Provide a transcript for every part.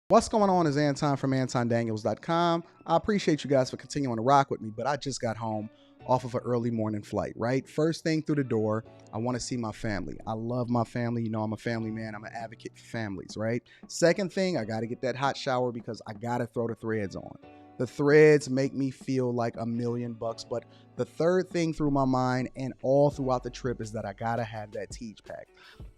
What's going on is Anton from AntonDaniels.com. I appreciate you guys for continuing to rock with me, but I just got home off of an early morning flight, right? First thing through the door, I want to see my family. I love my family. You know, I'm a family man. I'm an advocate for families, right? Second thing, I got to get that hot shower because I got to throw the threads on. The threads make me feel like $1,000,000, but the third thing through my mind and all throughout the trip is that I got to have that Teej pack.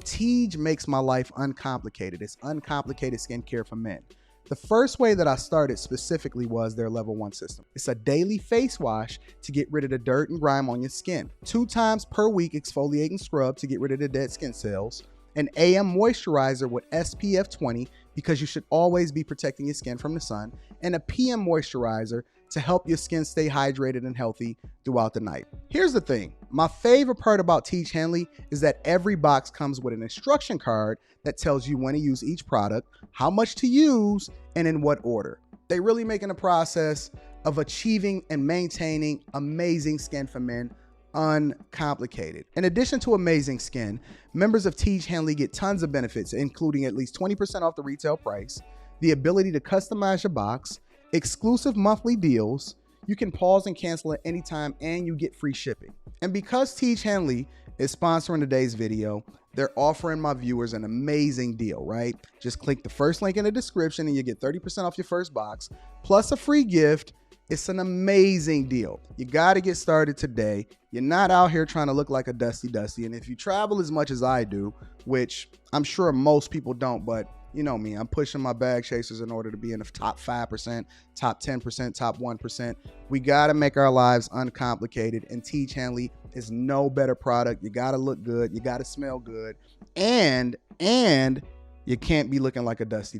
Teej makes my life uncomplicated. It's uncomplicated skincare for men. The first way that I started specifically was their level 1 system. It's a daily face wash to get rid of the dirt and grime on your skin. 2 times per week exfoliate and scrub to get rid of the dead skin cells. An AM moisturizer with SPF 20 because you should always be protecting your skin from the sun. And a PM moisturizer to help your skin stay hydrated and healthy throughout the night. Here's the thing. My favorite part about Teej Henley is that every box comes with an instruction card that tells you when to use each product, how much to use, and in what order. They really making the process of achieving and maintaining amazing skin for men uncomplicated. In addition to amazing skin, members of Teej Henley get tons of benefits, including at least 20% off the retail price, the ability to customize your box, exclusive monthly deals, you can pause and cancel at any time, and you get free shipping. And because Teej Henley is sponsoring today's video, they're offering my viewers an amazing deal, right? Just click the first link in the description and you get 30% off your first box, plus a free gift. It's an amazing deal. You got to get started today. You're not out here trying to look like a Dusty. And if you travel as much as I do, which I'm sure most people don't, but you know me, I'm pushing my bag chasers in order to be in the top 5%, top 10%, top 1%. We got to make our lives uncomplicated, and Teej Henley is no better product. You got to look good. You got to smell good. And you can't be looking like a Dusty.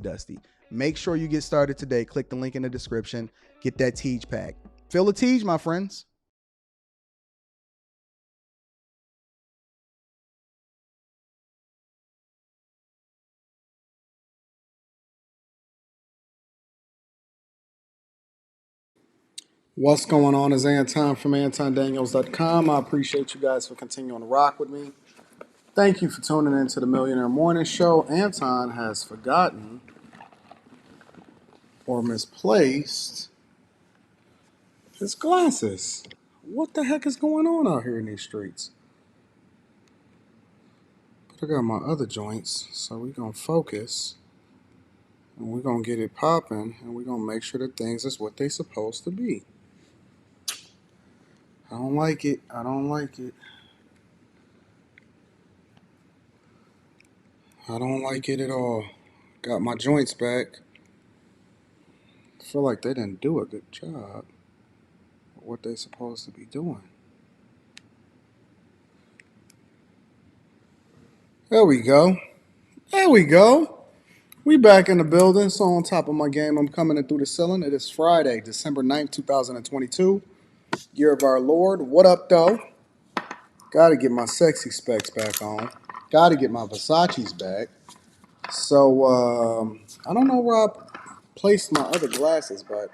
Make sure you get started today. Click the link in the description. Get that Teej pack. Feel the Teej, my friends. What's going on is Anton from AntonDaniels.com. I appreciate you guys for continuing to rock with me. Thank you for tuning in to the Millionaire Morning Show. Anton has forgotten or misplaced his glasses. What the heck is going on out here in these streets? But I got my other joints, so we're going to focus. And we're going to get it popping. And we're going to make sure that things is what they supposed to be. I don't like it. I don't like it. I don't like it at all. Got my joints back. I feel like they didn't do a good job of what they're supposed to be doing. There we go. There we go. We back in the building. So on top of my game, I'm coming in through the ceiling. It is Friday, December 9th, 2022. Year of our Lord. What up, though? Gotta get my sexy specs back on. Gotta get my Versace's back. So, I don't know where I placed my other glasses, but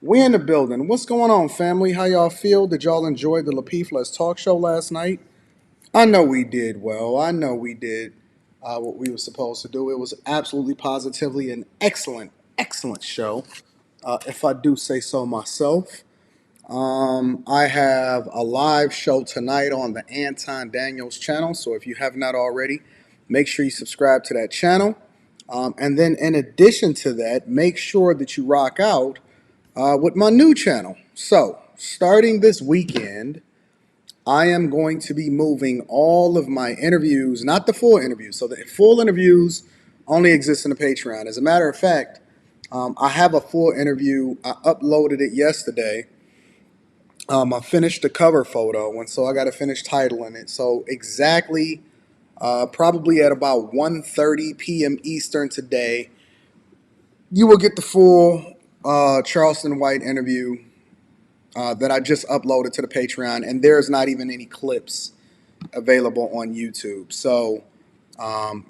we in the building. What's going on, family? How y'all feel? Did y'all enjoy the Lapeef Let's Talk show last night? I know we did well. I know we did what we were supposed to do. It was absolutely positively an excellent show, if I do say so myself. I have a live show tonight on the Anton Daniels channel, so if you have not already, make sure you subscribe to that channel. And then in addition to that, make sure that you rock out with my new channel. So, starting this weekend, I am going to be moving all of my interviews, not the full interviews. So the full interviews only exist in the Patreon. As a matter of fact, I have a full interview. I uploaded it yesterday. I finished the cover photo, and so I got to finish titling it. So exactly, probably at about 1:30 p.m. Eastern today, you will get the full Charleston White interview that I just uploaded to the Patreon, and there's not even any clips available on YouTube. So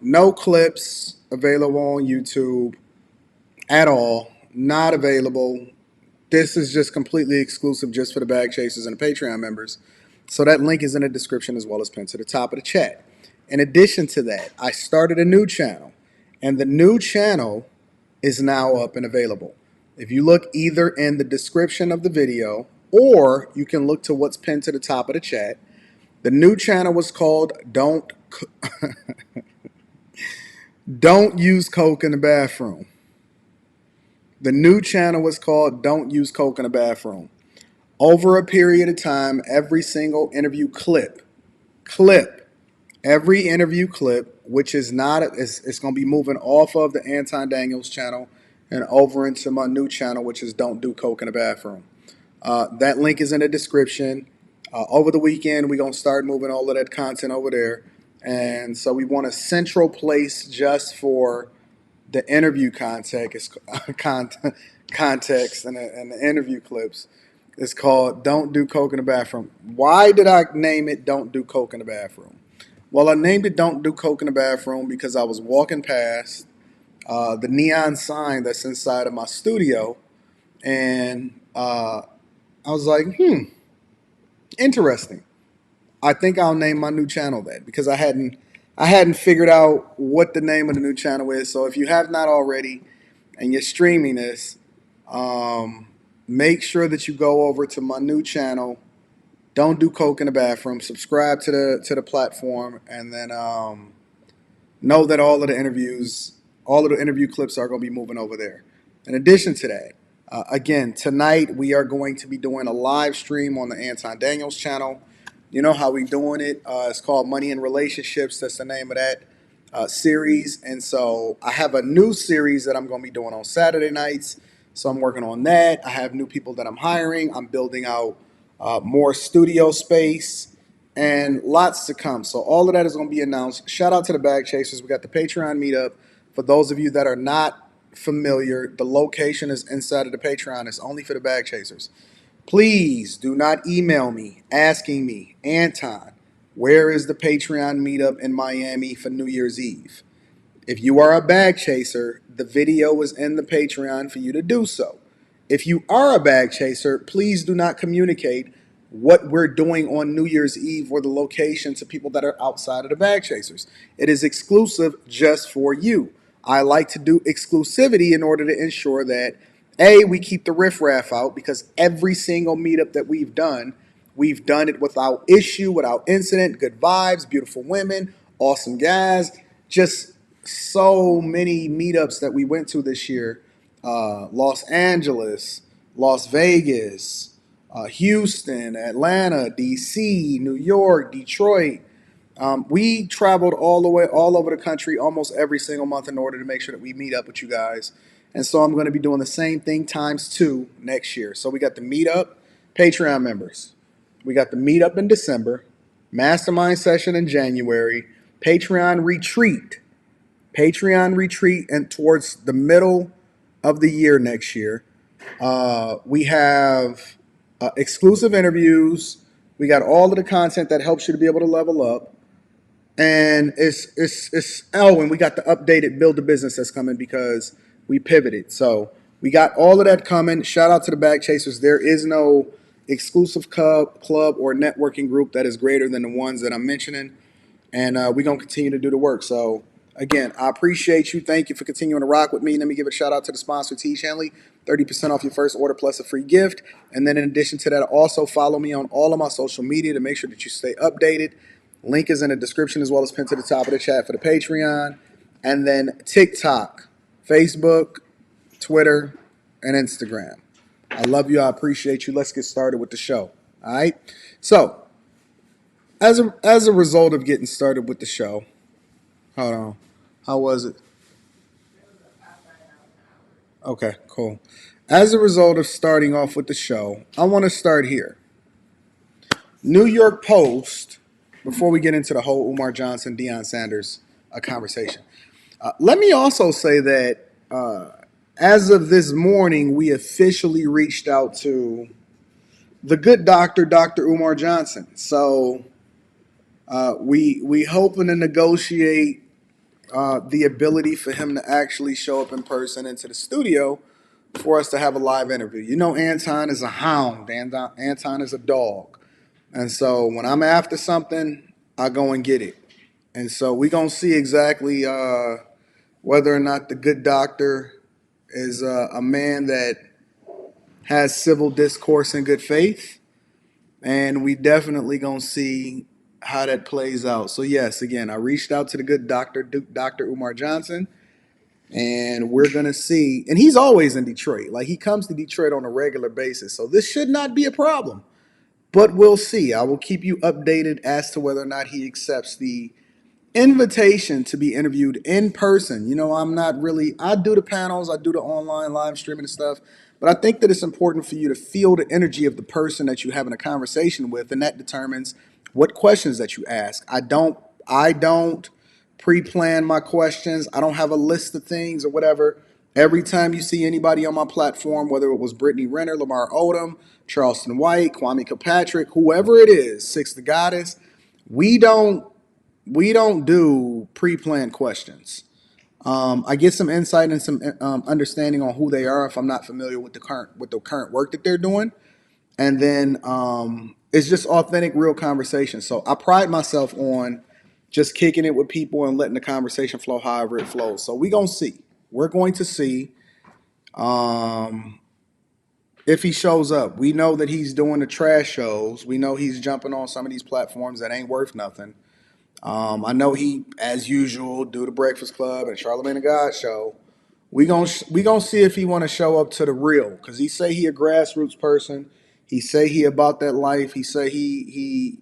no clips available on YouTube at all. Not available. This is just completely exclusive just for the bag chasers and the Patreon members. So that link is in the description as well as pinned to the top of the chat. In addition to that, I started a new channel, and the new channel is now up and available. If you look either in the description of the video or you can look to what's pinned to the top of the chat, the new channel was called Don't Use Coke in the Bathroom. The new channel was called Don't Use Coke in the Bathroom. Over a period of time, every single interview clip, every interview clip, which is not, it's going to be moving off of the Anton Daniels channel and over into my new channel, which is Don't Do Coke in the Bathroom. That link is in the description. Over the weekend, we're going to start moving all of that content over there. And so we want a central place just for the interview context and the interview clips. It's called Don't Do Coke in the Bathroom. Why did I name it Don't Do Coke in the Bathroom? Well, I named it Don't Do Coke in the Bathroom because I was walking past the neon sign that's inside of my studio, and I was like, interesting. I think I'll name my new channel that because I hadn't figured out what the name of the new channel is. So if you have not already and you're streaming this, make sure that you go over to my new channel, Don't Do Coke in the Bathroom, subscribe to the platform, and then know that all of the interview clips are going to be moving over there. In addition to that, again, tonight we are going to be doing a live stream on the Anton Daniels channel. You know how we doing it. It's called Money and Relationships. That's the name of that series. And so I have a new series that I'm going to be doing on Saturday nights. So I'm working on that. I have new people that I'm hiring. I'm building out more studio space and lots to come. So all of that is going to be announced. Shout out to the Bag Chasers. We got the Patreon meetup. For those of you that are not familiar, the location is inside of the Patreon. It's only for the Bag Chasers. Please do not email me asking me, Anton, where is the Patreon meetup in Miami for New Year's Eve? If you are a bag chaser, the video is in the Patreon for you to do so. If you are a bag chaser, please do not communicate what we're doing on New Year's Eve or the location to people that are outside of the bag chasers. It is exclusive just for you. I like to do exclusivity in order to ensure that we keep the riffraff out, because every single meetup that we've done it without issue, without incident, good vibes, beautiful women, awesome guys, just so many meetups that we went to this year. Los Angeles, Las Vegas, Houston, Atlanta, DC, New York, Detroit. We traveled all over the country almost every single month in order to make sure that we meet up with you guys. And so I'm going to be doing the same thing ×2 next year. So we got the meetup, Patreon members. We got the meetup in December, mastermind session in January, Patreon retreat, and towards the middle of the year next year. We have exclusive interviews. We got all of the content that helps you to be able to level up. And and we got the updated Build a Business that's coming because we pivoted. So we got all of that coming. Shout out to the Bag Chasers. There is no exclusive club or networking group that is greater than the ones that I'm mentioning. And we're going to continue to do the work. So again, I appreciate you. Thank you for continuing to rock with me. Let me give a shout out to the sponsor, T. Shanley. 30% off your first order plus a free gift. And then in addition to that, also follow me on all of my social media to make sure that you stay updated. Link is in the description as well as pinned to the top of the chat for the Patreon. And then TikTok, Facebook, Twitter, and Instagram. I love you. I appreciate you. Let's get started with the show. All right. So as a result of getting started with the show, hold on. How was it? Okay, cool. As a result of starting off with the show, I want to start here. New York Post, before we get into the whole Umar Johnson, Deion Sanders conversation. Let me also say that as of this morning, we officially reached out to the good doctor, Dr. Umar Johnson. So we hoping to negotiate the ability for him to actually show up in person into the studio for us to have a live interview. You know, Anton is a hound. Anton is a dog. And so when I'm after something, I go and get it. And so we're going to see exactly whether or not the good doctor is a man that has civil discourse in good faith, and we definitely gonna see how that plays out. So yes, again, I reached out to the good doctor, Dr. Umar Johnson, and we're gonna see. And he's always in Detroit. Like he comes to Detroit on a regular basis, so this should not be a problem. But we'll see. I will keep you updated as to whether or not he accepts the invitation to be interviewed in person. You know, I'm not really, I do the panels, I do the online live streaming and stuff, but I think that it's important for you to feel the energy of the person that you're having a conversation with, and that determines what questions that you ask. I don't pre-plan my questions. I don't have a list of things or whatever. Every time you see anybody on my platform, whether it was Brittney Griner, Lamar Odom, Charleston White, Kwame Kilpatrick, whoever it is, Six the Goddess, we don't we don't do pre-planned questions. I get some insight and some understanding on who they are if I'm not familiar with the current work that they're doing, and then it's just authentic, real conversation. So I pride myself on just kicking it with people and letting the conversation flow however it flows. So we gonna see. We're going to see um, if he shows up. We know that he's doing the trash shows. We know he's jumping on some of these platforms that ain't worth nothing. I know he, as usual, do the Breakfast Club and Charlamagne the God Show. We gonna see if he want to show up to the real, because he say he a grassroots person. He say he about that life. He say he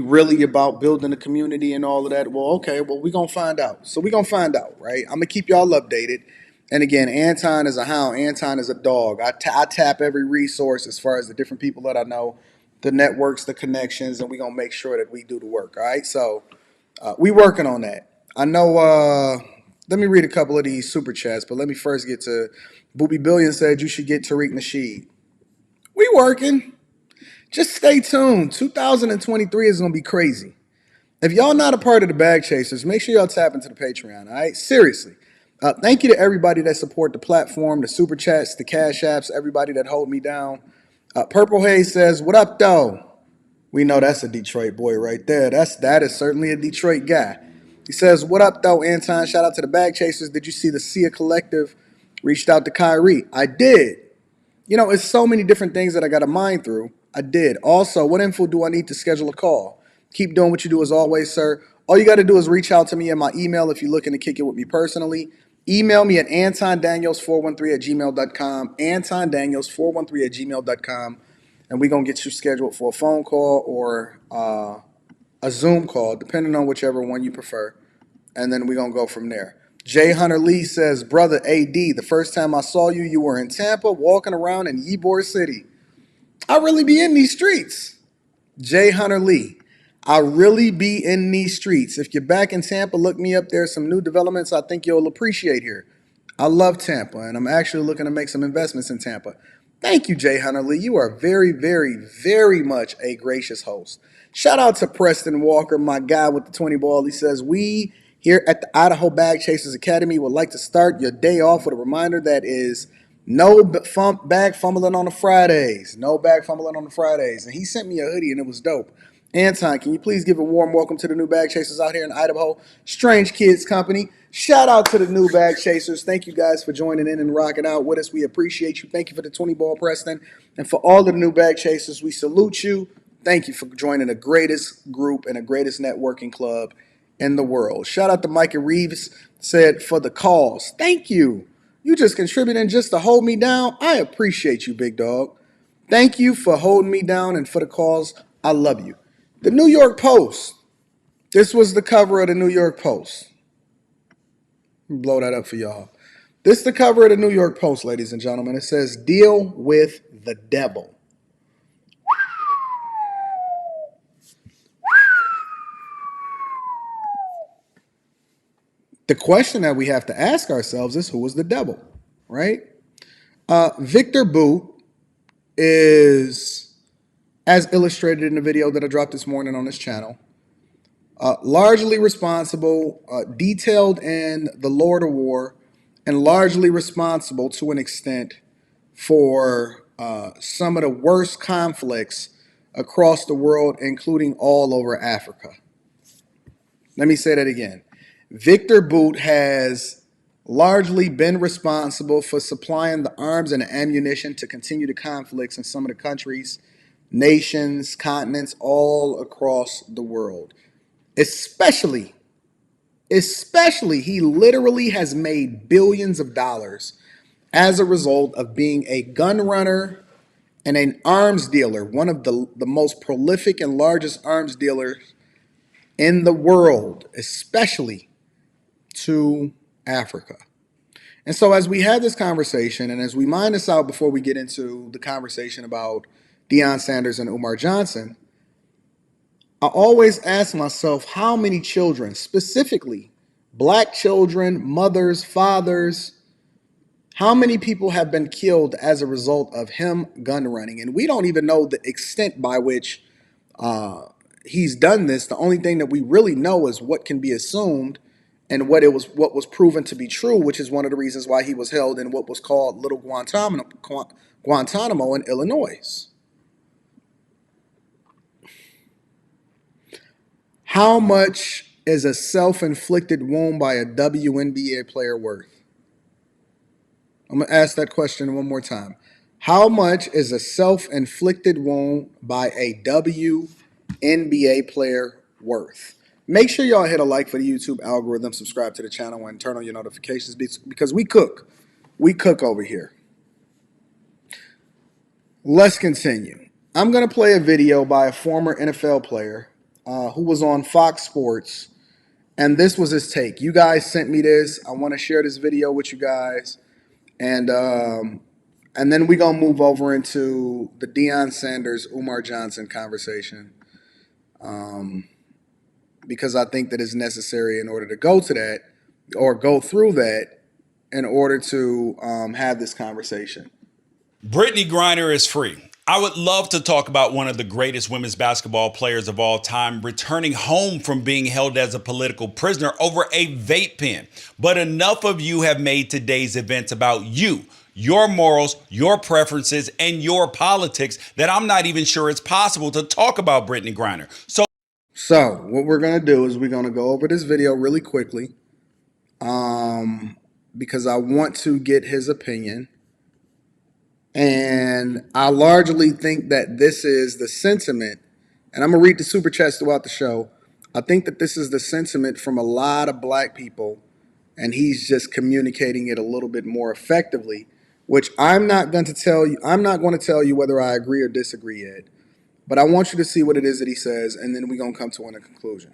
really about building a community and all of that. Well, okay, well we gonna find out. So we gonna find out, right? I'm gonna keep y'all updated. And again, Anton is a hound. Anton is a dog. I tap every resource as far as the different people that I know, the networks, the connections, and we gonna make sure that we do the work. All right, so we working on that. I know. Let me read a couple of these super chats, but let me first get to Booby Billion said you should get Tariq Nasheed. We working. Just stay tuned. 2023 is gonna be crazy. If y'all not a part of the Bag Chasers, make sure y'all tap into the Patreon. All right, seriously. Thank you to everybody that support the platform, the super chats, the cash apps, everybody that hold me down. Purple Haze says, "What up, though?" We know that's a Detroit boy right there. That is certainly a Detroit guy. He says, "What up, though, Anton? Shout out to the Bag Chasers. Did you see the Sia Collective reached out to Kyrie?" I did. You know, it's so many different things that I got to mine through. I did. Also, what info do I need to schedule a call? Keep doing what you do as always, sir. All you got to do is reach out to me in my email if you're looking to kick it with me personally. Email me at antondaniels413 at gmail.com, antondaniels413 at gmail.com, and we're going to get you scheduled for a phone call or a Zoom call, depending on whichever one you prefer, and then we're going to go from there. Jay Hunter Lee says, "Brother AD, the first time I saw you, you were in Tampa walking around in Ybor City. I really be in these streets." Jay Hunter Lee, I really be in these streets. If you're back in Tampa, look me up. There's some new developments I think you'll appreciate here. I love Tampa, and I'm actually looking to make some investments in Tampa. Thank you, Jay Hunter Lee. You are very, very, very much a gracious host. Shout out to Preston Walker, my guy with the 20 ball. He says, "We here at the Idaho Bag Chasers Academy would like to start your day off with a reminder that is no bag fumbling on the Fridays. No bag fumbling on the Fridays." And he sent me a hoodie, and it was dope. Anton, can you please give a warm welcome to the new Bag Chasers out here in Idaho? Strange Kids Company. Shout out to the new Bag Chasers. Thank you guys for joining in and rocking out with us. We appreciate you. Thank you for the 20 ball, Preston. And for all of the new Bag Chasers, we salute you. Thank you for joining the greatest group and the greatest networking club in the world. Shout out to Micah Reeves, said, "For the cause." Thank you. You just contributing just to hold me down. I appreciate you, big dog. Thank you for holding me down and for the cause. I love you. The New York Post. This was the cover of the New York Post. Blow that up for y'all. This is the cover of the New York Post, ladies and gentlemen. It says, "Deal with the devil." The question that we have to ask ourselves is, who is the devil, right? Victor Bout is, as illustrated in the video that I dropped this morning on this channel, largely responsible, detailed in The Lord of War, and largely responsible to an extent for some of the worst conflicts across the world, including all over Africa. Let me say that again. Victor Bout has largely been responsible for supplying the arms and ammunition to continue the conflicts in some of the countries, nations, continents all across the world. Especially, he literally has made billions of dollars as a result of being a gun runner and an arms dealer, one of the most prolific and largest arms dealers in the world, especially to Africa. And so, as we have this conversation, and as we mine this out before we get into the conversation about Deion Sanders and Umar Johnson, I always ask myself how many children, specifically black children, mothers, fathers, how many people have been killed as a result of him gun running? And we don't even know the extent by which he's done this. The only thing that we really know is what can be assumed and what was proven to be true, which is one of the reasons why he was held in what was called Little Guantanamo in Illinois. How much is a self-inflicted wound by a WNBA player worth? I'm going to ask that question one more time. How much is a self-inflicted wound by a WNBA player worth? Make sure y'all hit a like for the YouTube algorithm, subscribe to the channel, and turn on your notifications because we cook. We cook over here. Let's continue. I'm going to play a video by a former NFL player who was on Fox Sports, and this was his take. You guys sent me this. I want to share this video with you guys. And then we're going to move over into the Deion Sanders, Umar Johnson conversation because I think that is necessary in order to go to that or go through that in order to have this conversation. Brittney Griner is free. I would love to talk about one of the greatest women's basketball players of all time returning home from being held as a political prisoner over a vape pen. But enough of you have made today's events about you, your morals, your preferences, and your politics that I'm not even sure it's possible to talk about Brittney Griner. So what we're going to do is we're going to go over this video really quickly because I want to get his opinion. And I largely think that this is the sentiment, and I'm going to read the super chats throughout the show. I think that this is the sentiment from a lot of black people, and he's just communicating it a little bit more effectively, which I'm not going to tell you whether I agree or disagree yet. But I want you to see what it is that he says, and then we're going to come to a conclusion.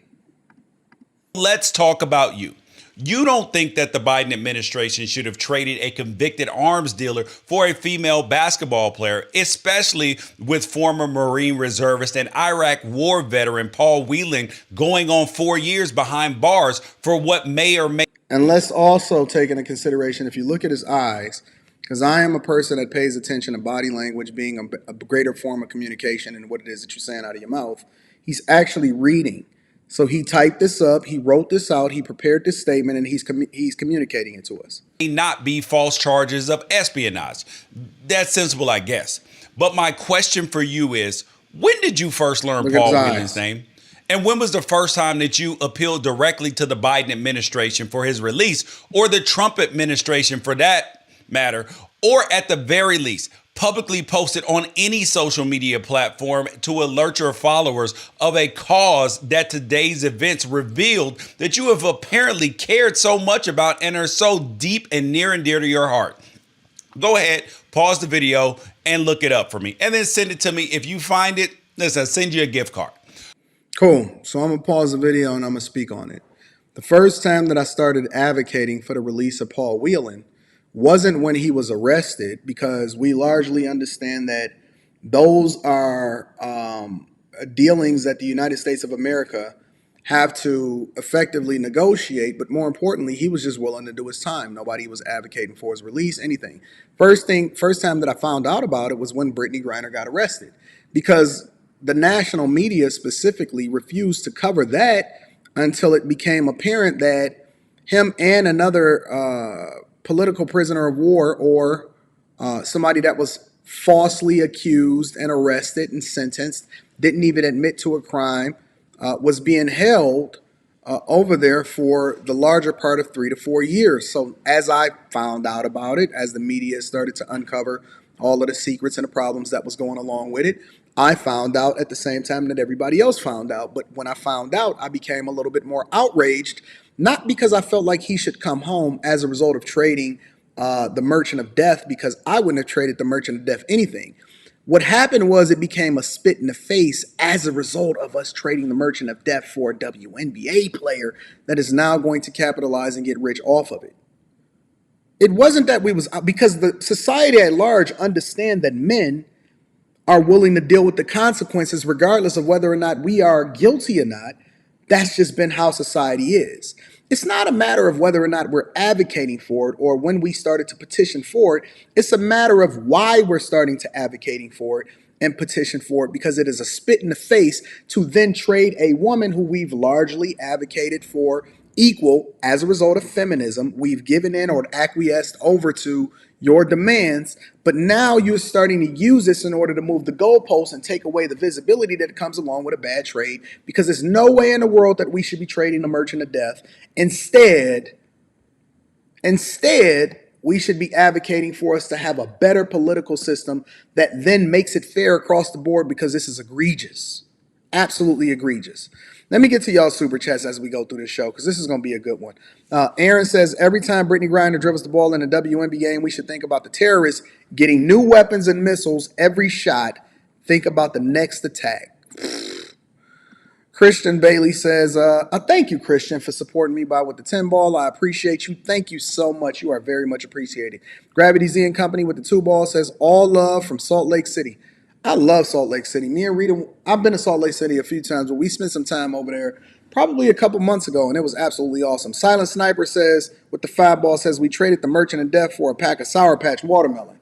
Let's talk about you. You don't think that the Biden administration should have traded a convicted arms dealer for a female basketball player, especially with former Marine reservist and Iraq war veteran Paul Whelan going on 4 years behind bars for what may or may. And let's also take into consideration, if you look at his eyes, because I am a person that pays attention to body language being a greater form of communication and what it is that you're saying out of your mouth, he's actually reading. So he typed this up, he wrote this out, he prepared this statement, and he's communicating it to us. Not be false charges of espionage. That's sensible, I guess. But my question for you is, when did you first learn Paul Whelan's name? And when was the first time that you appealed directly to the Biden administration for his release, or the Trump administration for that matter, or at the very least, publicly posted on any social media platform to alert your followers of a cause that today's events revealed that you have apparently cared so much about and are so deep and near and dear to your heart? Go ahead, pause the video and look it up for me, and then send it to me. If you find it, listen, I'll send you a gift card. Cool. So I'm going to pause the video and I'm going to speak on it. The first time that I started advocating for the release of Paul Whelan wasn't when he was arrested, because we largely understand that those are dealings that the United States of America have to effectively negotiate. But more importantly, he was just willing to do his time. Nobody was advocating for his release, anything. First time that I found out about it was when Brittney Griner got arrested, because the national media specifically refused to cover that until it became apparent that him and another political prisoner of war, or somebody that was falsely accused and arrested and sentenced, didn't even admit to a crime, was being held over there for the larger part of 3 to 4 years. So as I found out about it, as the media started to uncover all of the secrets and the problems that was going along with it, I found out at the same time that everybody else found out. But when I found out, I became a little bit more outraged, not because I felt like he should come home as a result of trading the Merchant of Death, because I wouldn't have traded the Merchant of Death anything. What happened was it became a spit in the face as a result of us trading the Merchant of Death for a WNBA player that is now going to capitalize and get rich off of it. It wasn't that we was, because the society at large understand that men are willing to deal with the consequences regardless of whether or not we are guilty or not. That's just been how society is. It's not a matter of whether or not we're advocating for it or when we started to petition for it. It's a matter of why we're starting to advocating for it and petition for it, because it is a spit in the face to then trade a woman who we've largely advocated for equal as a result of feminism. We've given in or acquiesced over to your demands, but now you're starting to use this in order to move the goalposts and take away the visibility that comes along with a bad trade, because there's no way in the world that we should be trading the Merchant of Death. Instead, we should be advocating for us to have a better political system that then makes it fair across the board, because this is egregious. Absolutely egregious. Let me get to y'all super chats as we go through this show, because this is going to be a good one. Aaron says, every time Brittney Griner dribbles the ball in a WNBA game, we should think about the terrorists getting new weapons and missiles every shot. Think about the next attack. Christian Bailey says, thank you, Christian, for supporting me with the 10 ball. I appreciate you. Thank you so much. You are very much appreciated. Gravity Z and Company with the 2 ball says, all love from Salt Lake City. I love Salt Lake City. Me and Rita, I've been to Salt Lake City a few times, but we spent some time over there probably a couple months ago, and it was absolutely awesome. Silent Sniper says, with the 5 ball, says, we traded the Merchant of Death for a pack of Sour Patch watermelon.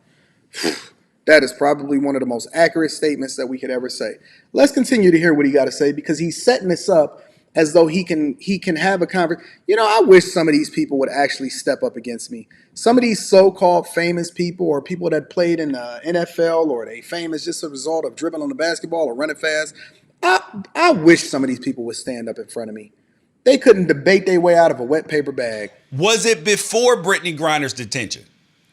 That is probably one of the most accurate statements that we could ever say. Let's continue to hear what he got to say, because he's setting this up as though he can have a conversation. You know, I wish some of these people would actually step up against me. Some of these so-called famous people, or people that played in the NFL, or they famous just as a result of dribbling on the basketball or running fast. I wish some of these people would stand up in front of me. They couldn't debate their way out of a wet paper bag. Was it before Brittney Griner's detention?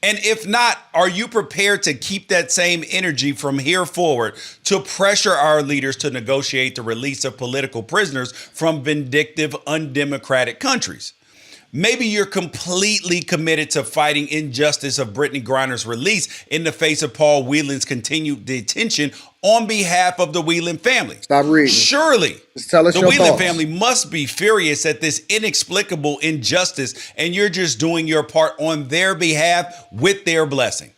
And if not, are you prepared to keep that same energy from here forward to pressure our leaders to negotiate the release of political prisoners from vindictive, undemocratic countries? Maybe you're completely committed to fighting injustice of Brittney Griner's release in the face of Paul Whelan's continued detention on behalf of the Whelan family. Stop reading. Surely, just tell us the your Whelan thoughts. family must be furious at this inexplicable injustice, and you're just doing your part on their behalf with their blessing.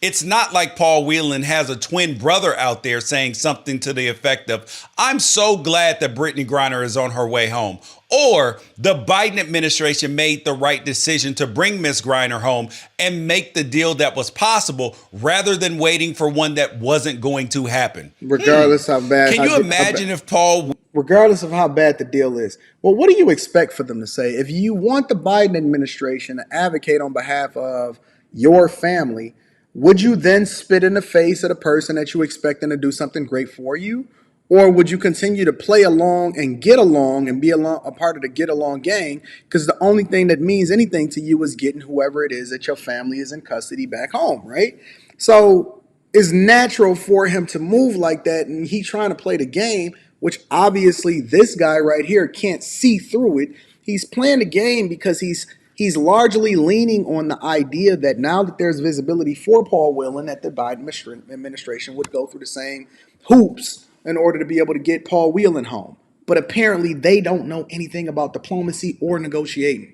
It's not like Paul Whelan has a twin brother out there saying something to the effect of, I'm so glad that Brittney Griner is on her way home. Or the Biden administration made the right decision to bring Miss Griner home and make the deal that was possible rather than waiting for one that wasn't going to happen. Regardless how bad. Can you imagine if Paul... Regardless of how bad the deal is. Well, what do you expect for them to say? If you want the Biden administration to advocate on behalf of your family, would you then spit in the face of the person that you expect them to do something great for you? Or would you continue to play along and get along and be a part of the get along gang? Because the only thing that means anything to you is getting whoever it is that your family is in custody back home, right? So it's natural for him to move like that, and he trying to play the game, which obviously this guy right here can't see through it. He's playing the game because he's largely leaning on the idea that now that there's visibility for Paul Whelan, that the Biden administration would go through the same hoops in order to be able to get Paul Whelan home. But apparently they don't know anything about diplomacy or negotiating.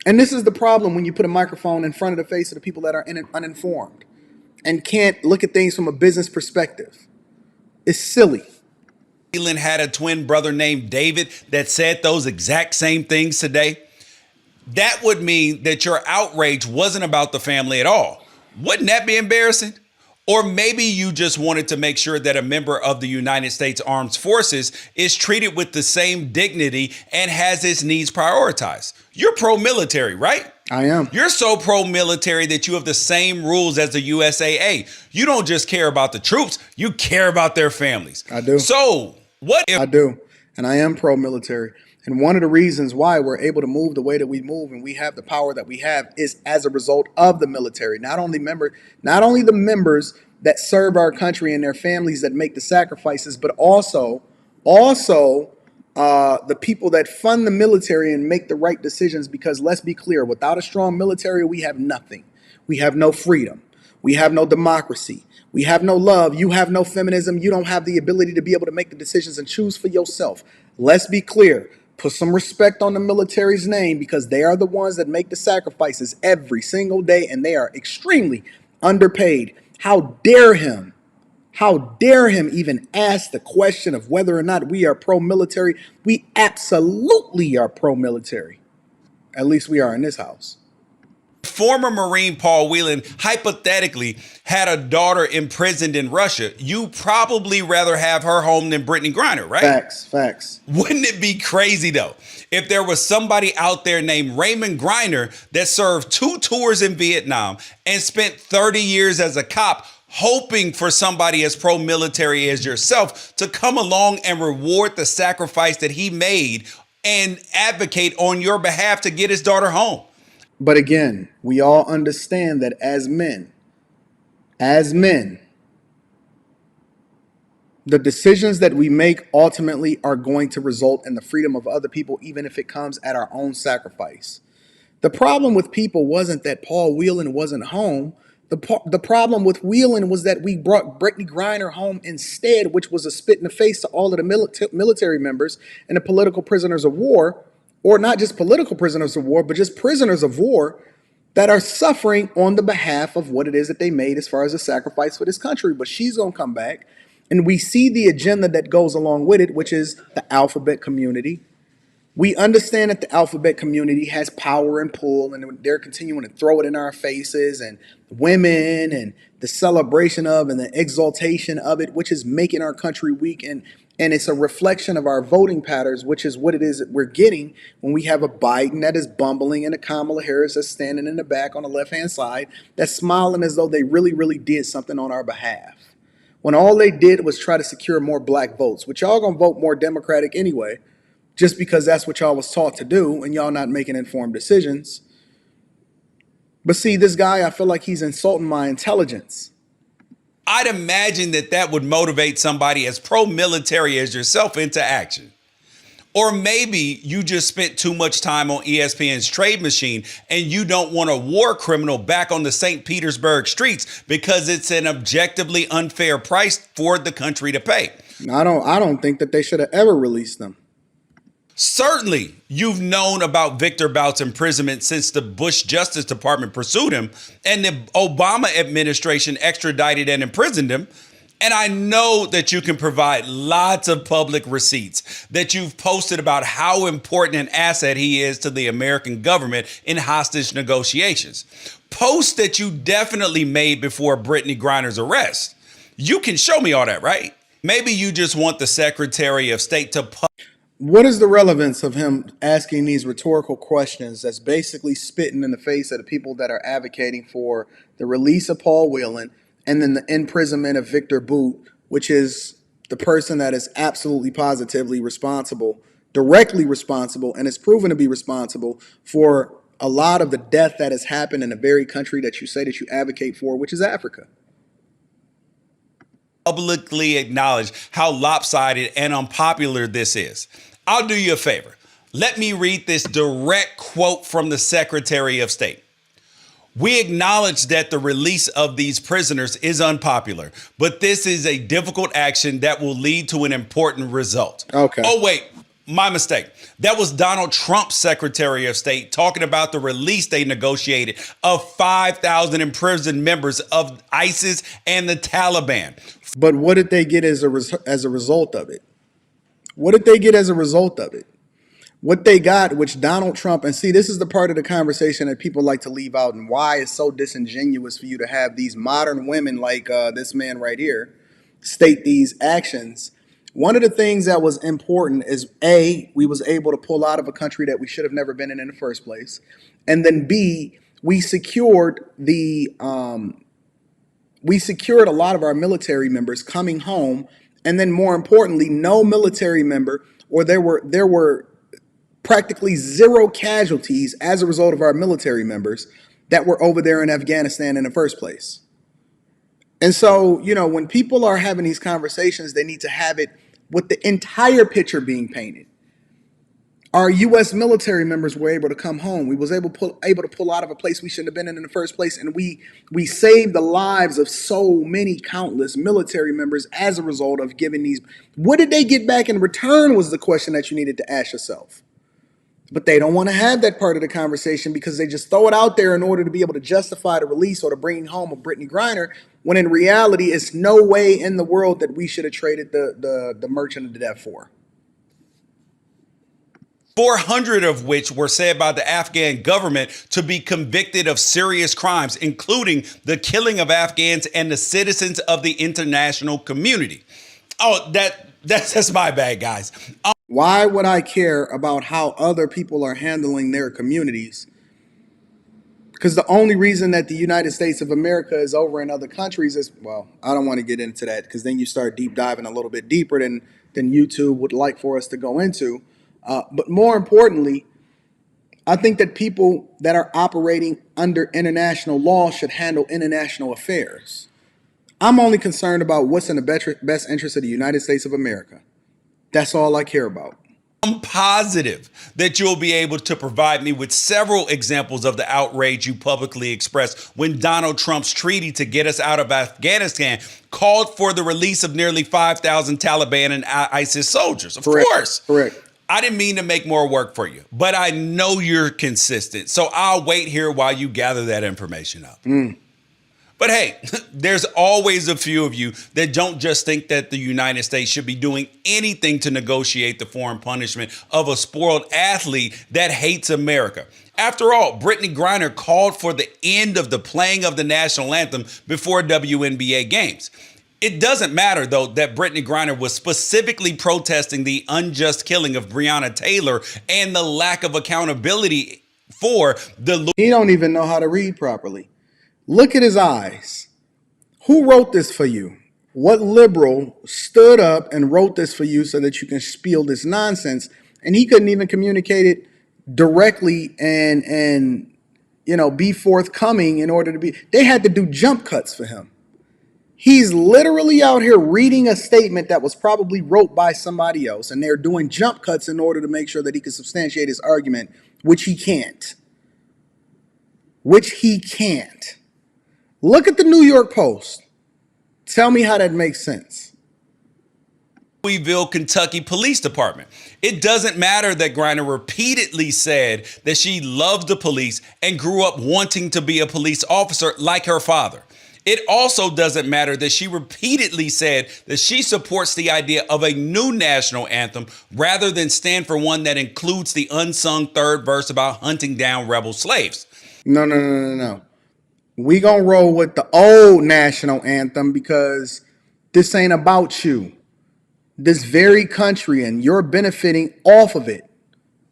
And this is the problem when you put a microphone in front of the face of the people that are uninformed and can't look at things from a business perspective. It's silly. Whelan had a twin brother named David that said those exact same things today. That would mean that your outrage wasn't about the family at all. Wouldn't that be embarrassing? Or maybe you just wanted to make sure that a member of the United States Armed Forces is treated with the same dignity and has his needs prioritized. You're pro-military, right? I am. You're so pro-military that you have the same rules as the USAA. You don't just care about the troops, you care about their families. I do. So what if... I do. And I am pro-military. And one of the reasons why we're able to move the way that we move and we have the power that we have is as a result of the military. Not only the members that serve our country and their families that make the sacrifices, but also the people that fund the military and make the right decisions. Because let's be clear, without a strong military, we have nothing. We have no freedom. We have no democracy. We have no love. You have no feminism. You don't have the ability to be able to make the decisions and choose for yourself. Let's be clear. Put some respect on the military's name, because they are the ones that make the sacrifices every single day, and they are extremely underpaid. How dare him? How dare him even ask the question of whether or not we are pro-military? We absolutely are pro-military. At least we are in this house. Former Marine Paul Whelan hypothetically had a daughter imprisoned in Russia. You probably rather have her home than Brittany Griner, right? Facts. Wouldn't it be crazy, though, if there was somebody out there named Raymond Griner that served 2 tours in Vietnam and spent 30 years as a cop, hoping for somebody as pro-military as yourself to come along and reward the sacrifice that he made and advocate on your behalf to get his daughter home? But again, we all understand that as men, the decisions that we make ultimately are going to result in the freedom of other people, even if it comes at our own sacrifice. The problem with people wasn't that Paul Whelan wasn't home. The problem with Whelan was that we brought Brittney Griner home instead, which was a spit in the face to all of the military members and the political prisoners of war, or not just political prisoners of war, but just prisoners of war that are suffering on the behalf of what it is that they made as far as a sacrifice for this country. But she's going to come back, and we see the agenda that goes along with it, which is the alphabet community. We understand that the alphabet community has power and pull, and they're continuing to throw it in our faces, and women and the celebration of and the exaltation of it, which is making our country weak. And it's a reflection of our voting patterns, which is what it is that we're getting when we have a Biden that is bumbling and a Kamala Harris that's standing in the back on the left-hand side that's smiling as though they really, really did something on our behalf, when all they did was try to secure more black votes, which y'all gonna vote more Democratic anyway, just because that's what y'all was taught to do, and y'all not making informed decisions. But see, this guy, I feel like he's insulting my intelligence. I'd imagine that would motivate somebody as pro-military as yourself into action. Or maybe you just spent too much time on ESPN's Trade Machine and you don't want a war criminal back on the St. Petersburg streets because it's an objectively unfair price for the country to pay. I don't think that they should have ever released them. Certainly, you've known about Victor Bout's imprisonment since the Bush Justice Department pursued him and the Obama administration extradited and imprisoned him. And I know that you can provide lots of public receipts that you've posted about how important an asset he is to the American government in hostage negotiations. Posts that you definitely made before Brittany Griner's arrest. You can show me all that, right? Maybe you just want the Secretary of State to What is the relevance of him asking these rhetorical questions that's basically spitting in the face of the people that are advocating for the release of Paul Whelan and then the imprisonment of Victor Bout, which is the person that is absolutely positively responsible, directly responsible, and is proven to be responsible for a lot of the death that has happened in the very country that you say that you advocate for, which is Africa? publicly acknowledge how lopsided and unpopular this is. I'll do you a favor. Let me read this direct quote from the Secretary of State. We acknowledge that the release of these prisoners is unpopular, but this is a difficult action that will lead to an important result. Okay. Oh, wait, my mistake. That was Donald Trump's Secretary of State talking about the release they negotiated of 5,000 imprisoned members of ISIS and the Taliban. But what did they get as a result of it? What did they get as a result of it? What they got, which Donald Trump, and see, this is the part of the conversation that people like to leave out and why it's so disingenuous for you to have these modern women like this man right here state these actions. One of the things that was important is A, we was able to pull out of a country that we should have never been in the first place. And then B, we secured a lot of our military members coming home. And then more importantly, no military member, or there were practically zero casualties as a result of our military members that were over there in Afghanistan in the first place. And so, when people are having these conversations, they need to have it with the entire picture being painted. Our U.S. military members were able to come home. We was able to pull out of a place we shouldn't have been in the first place, and we saved the lives of so many countless military members as a result of giving these. What did they get back in return was the question that you needed to ask yourself. But they don't want to have that part of the conversation because they just throw it out there in order to be able to justify the release or the bringing home of Brittney Griner, when in reality, it's no way in the world that we should have traded the merchant of death for. 400 of which were said by the Afghan government to be convicted of serious crimes, including the killing of Afghans and the citizens of the international community. Oh, that's my bad, guys. Why would I care about how other people are handling their communities? Because the only reason that the United States of America is over in other countries is, well, I don't want to get into that because then you start deep diving a little bit deeper than YouTube would like for us to go into. But more importantly, I think that people that are operating under international law should handle international affairs. I'm only concerned about what's in the best interest of the United States of America. That's all I care about. I'm positive that you'll be able to provide me with several examples of the outrage you publicly expressed when Donald Trump's treaty to get us out of Afghanistan called for the release of nearly 5,000 Taliban and ISIS soldiers. Of course. Correct. I didn't mean to make more work for you, but I know you're consistent. So I'll wait here while you gather that information up. But hey, there's always a few of you that don't just think that the United States should be doing anything to negotiate the foreign punishment of a spoiled athlete that hates America. After all, Brittney Griner called for the end of the playing of the national anthem before WNBA games. It doesn't matter, though, that Brittney Griner was specifically protesting the unjust killing of Breonna Taylor and the lack of accountability for the... He don't even know how to read properly. Look at his eyes. Who wrote this for you? What liberal stood up and wrote this for you so that you can spiel this nonsense? And he couldn't even communicate it directly and be forthcoming in order to be. They had to do jump cuts for him. He's literally out here reading a statement that was probably wrote by somebody else, and they're doing jump cuts in order to make sure that he can substantiate his argument, which he can't. Look at the New York Post. Tell me how that makes sense. Louisville, Kentucky Police Department. It doesn't matter that Griner repeatedly said that she loved the police and grew up wanting to be a police officer like her father. It also doesn't matter that she repeatedly said that she supports the idea of a new national anthem rather than stand for one that includes the unsung third verse about hunting down rebel slaves. No. We gonna roll with the old national anthem because this ain't about you. This very country, and you're benefiting off of it.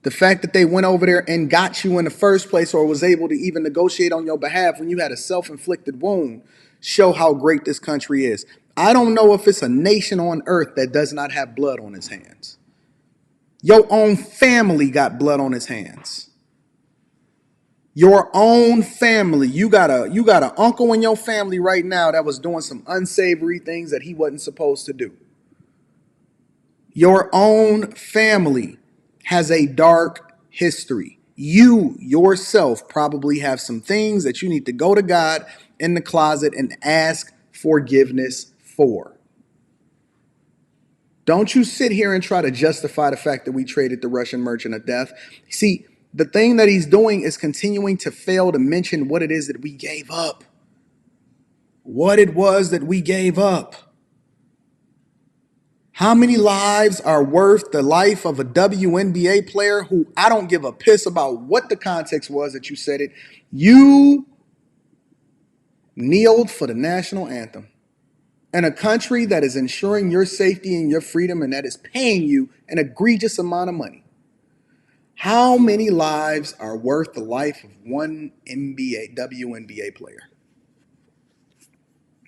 The fact that they went over there and got you in the first place or was able to even negotiate on your behalf when you had a self-inflicted wound show how great this country is. I don't know if it's a nation on earth that does not have blood on its hands. Your own family got blood on its hands. Your own family. You got an uncle in your family right now that was doing some unsavory things that he wasn't supposed to do. Your own family has a dark history. You yourself probably have some things that you need to go to God in the closet and ask forgiveness for. Don't you sit here and try to justify the fact that we traded the Russian merchant of death. See, the thing that he's doing is continuing to fail to mention what it is that we gave up. What it was that we gave up. How many lives are worth the life of a WNBA player who I don't give a piss about what the context was that you said it. You kneeled for the national anthem in a country that is ensuring your safety and your freedom and that is paying you an egregious amount of money. How many lives are worth the life of one WNBA player?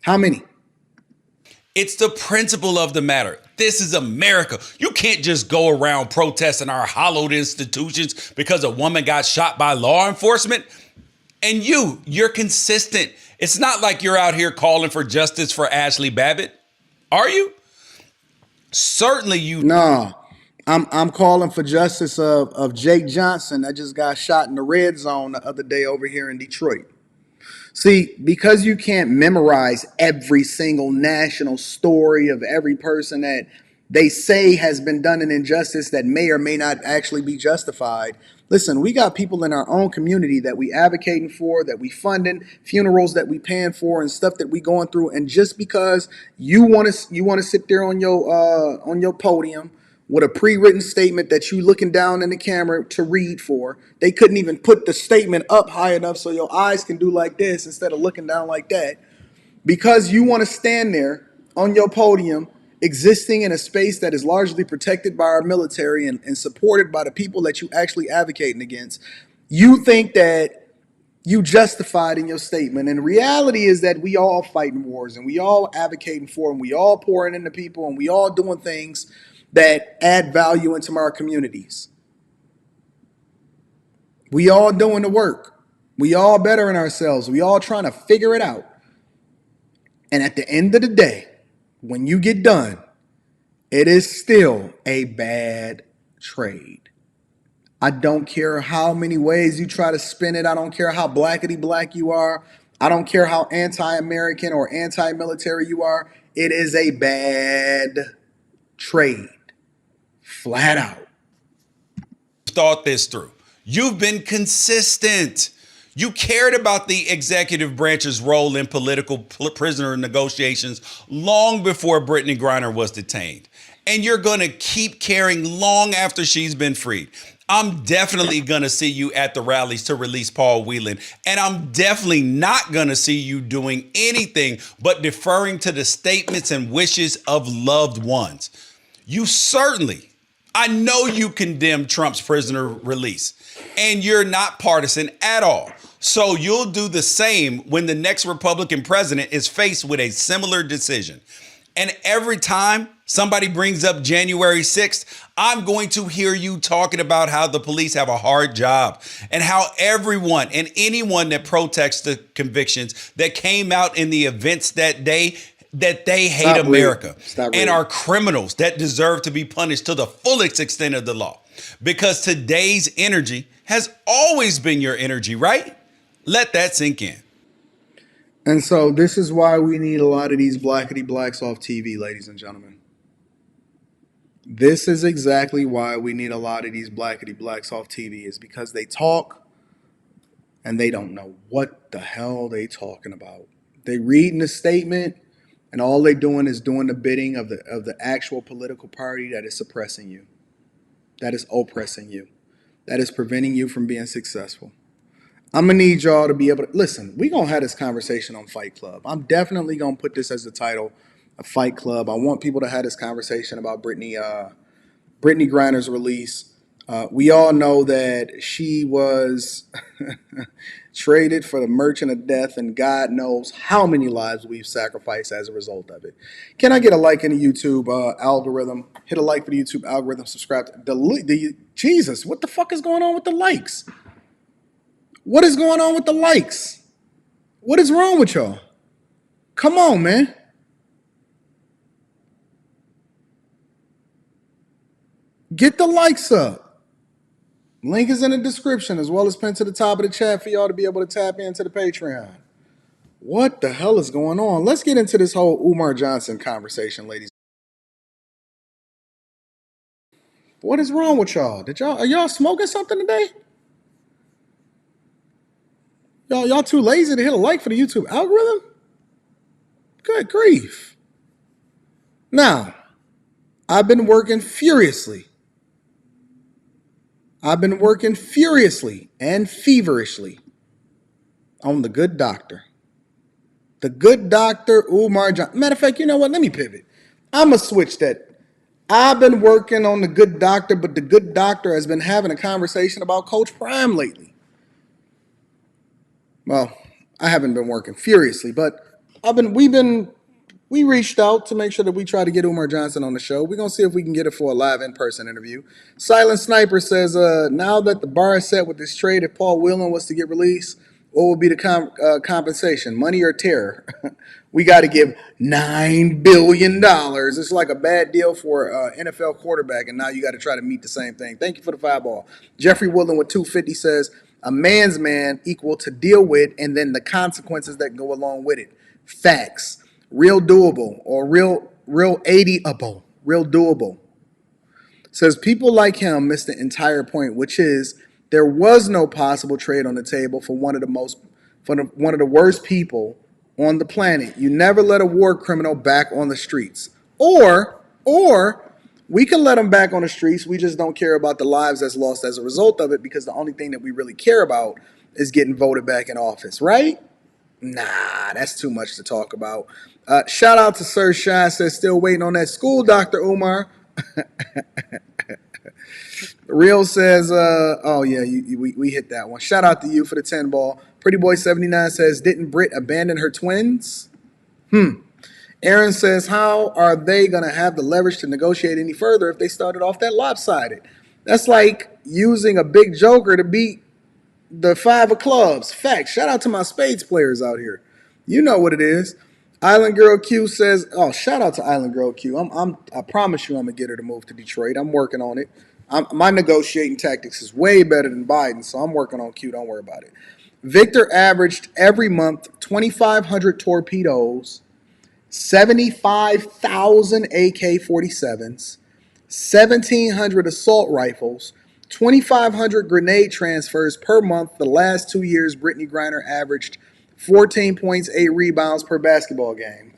How many? It's the principle of the matter. This is America. You can't just go around protesting our hallowed institutions because a woman got shot by law enforcement. And you're consistent. It's not like you're out here calling for justice for Ashley Babbitt. Are you? Certainly you. No. I'm calling for justice of Jake Johnson that just got shot in the red zone the other day over here in Detroit. See, because you can't memorize every single national story of every person that they say has been done an injustice that may or may not actually be justified. Listen, we got people in our own community that we advocating for, that we funding, funerals that we paying for, and stuff that we going through. And just because you want to sit there on your podium with a pre-written statement that you looking down in the camera to read for. They couldn't even put the statement up high enough so your eyes can do like this instead of looking down like that. Because you want to stand there on your podium, existing in a space that is largely protected by our military and supported by the people that you actually advocating against, you think that you justified in your statement. And the reality is that we all fighting wars and we all advocating for and we all pouring into people and we all doing things that add value into our communities. We all doing the work. We all bettering ourselves. We all trying to figure it out. And at the end of the day, when you get done, it is still a bad trade. I don't care how many ways you try to spin it. I don't care how blackety black you are. I don't care how anti-American or anti-military you are. It is a bad trade. Flat out. Thought this through. You've been consistent. You cared about the executive branch's role in political prisoner negotiations long before Brittney Griner was detained. And you're going to keep caring long after she's been freed. I'm definitely going to see you at the rallies to release Paul Whelan. And I'm definitely not going to see you doing anything but deferring to the statements and wishes of loved ones. You certainly, I know you condemn Trump's prisoner release, and you're not partisan at all. So you'll do the same when the next Republican president is faced with a similar decision. And every time somebody brings up January 6th, I'm going to hear you talking about how the police have a hard job and how everyone and anyone that protests the convictions that came out in the events that day, that they hate America and are criminals that deserve to be punished to the fullest extent of the law. Because today's energy has always been your energy, right? Let that sink in. And so this is why we need a lot of these blackety blacks off TV, ladies and gentlemen. This is exactly why we need a lot of these blackety blacks off TV, is because they talk and they don't know what the hell they talking about. They reading a statement and all they doing is doing the bidding of the actual political party that is suppressing you, that is oppressing you, that is preventing you from being successful. I'm going to need y'all to be able to listen. We're going to have this conversation on Fight Club. I'm definitely going to put this as the title of Fight Club. I want people to have this conversation about Brittney Griner's release. We all know that she was traded for the merchant of death, and God knows how many lives we've sacrificed as a result of it. Can I get a like in the YouTube algorithm? Hit a like for the YouTube algorithm. Subscribe to Jesus, what the fuck is going on with the likes? What is going on with the likes? What is wrong with y'all? Come on, man. Get the likes up. Link is in the description as well as pinned to the top of the chat for y'all to be able to tap into the Patreon. What the hell is going on? Let's get into this whole Umar Johnson conversation, ladies. What is wrong with y'all? Are y'all smoking something today? Y'all too lazy to hit a like for the YouTube algorithm? Good grief. Now, I've been working furiously. And feverishly on The Good Doctor. The Good Doctor, Umar Johnson. Matter of fact, you know what? Let me pivot. I'm going to switch that. I've been working on The Good Doctor, but The Good Doctor has been having a conversation about Coach Prime lately. Well, I haven't been working furiously, but we've been we reached out to make sure that we try to get Umar Johnson on the show. We're going to see if we can get it for a live in-person interview. Silent Sniper says, now that the bar is set with this trade, if Paul Whelan was to get released, what would be the compensation, money or terror? We got to give $9 billion. It's like a bad deal for an NFL quarterback, and now you got to try to meet the same thing. Thank you for the 5-ball. Jeffrey Woodland with 250 says, a man's man equal to deal with and then the consequences that go along with it. Facts. Real doable or real 80-able. Real doable. Says people like him missed the entire point, which is there was no possible trade on the table for one of the worst people on the planet. You never let a war criminal back on the streets. Or we can let them back on the streets. We just don't care about the lives that's lost as a result of it, because the only thing that we really care about is getting voted back in office, right? Nah, that's too much to talk about. Shout out to Sir Shy, says still waiting on that school, Dr. Umar. Real says, oh yeah, we hit that one. Shout out to you for the 10-ball. Pretty Boy 79 says, didn't Britt abandon her twins? Aaron says, how are they going to have the leverage to negotiate any further if they started off that lopsided? That's like using a big joker to beat the 5 of clubs. Facts. Shout out to my spades players out here. You know what it is. Island Girl Q says, oh, shout out to Island Girl Q. I promise you I'm going to get her to move to Detroit. I'm working on it. My negotiating tactics is way better than Biden, so I'm working on Q. Don't worry about it. Victor averaged every month 2,500 torpedoes, 75,000 AK-47s, 1,700 assault rifles, 2,500 grenade transfers per month. The last 2 years, Brittany Griner averaged 14 points, 8 rebounds per basketball game.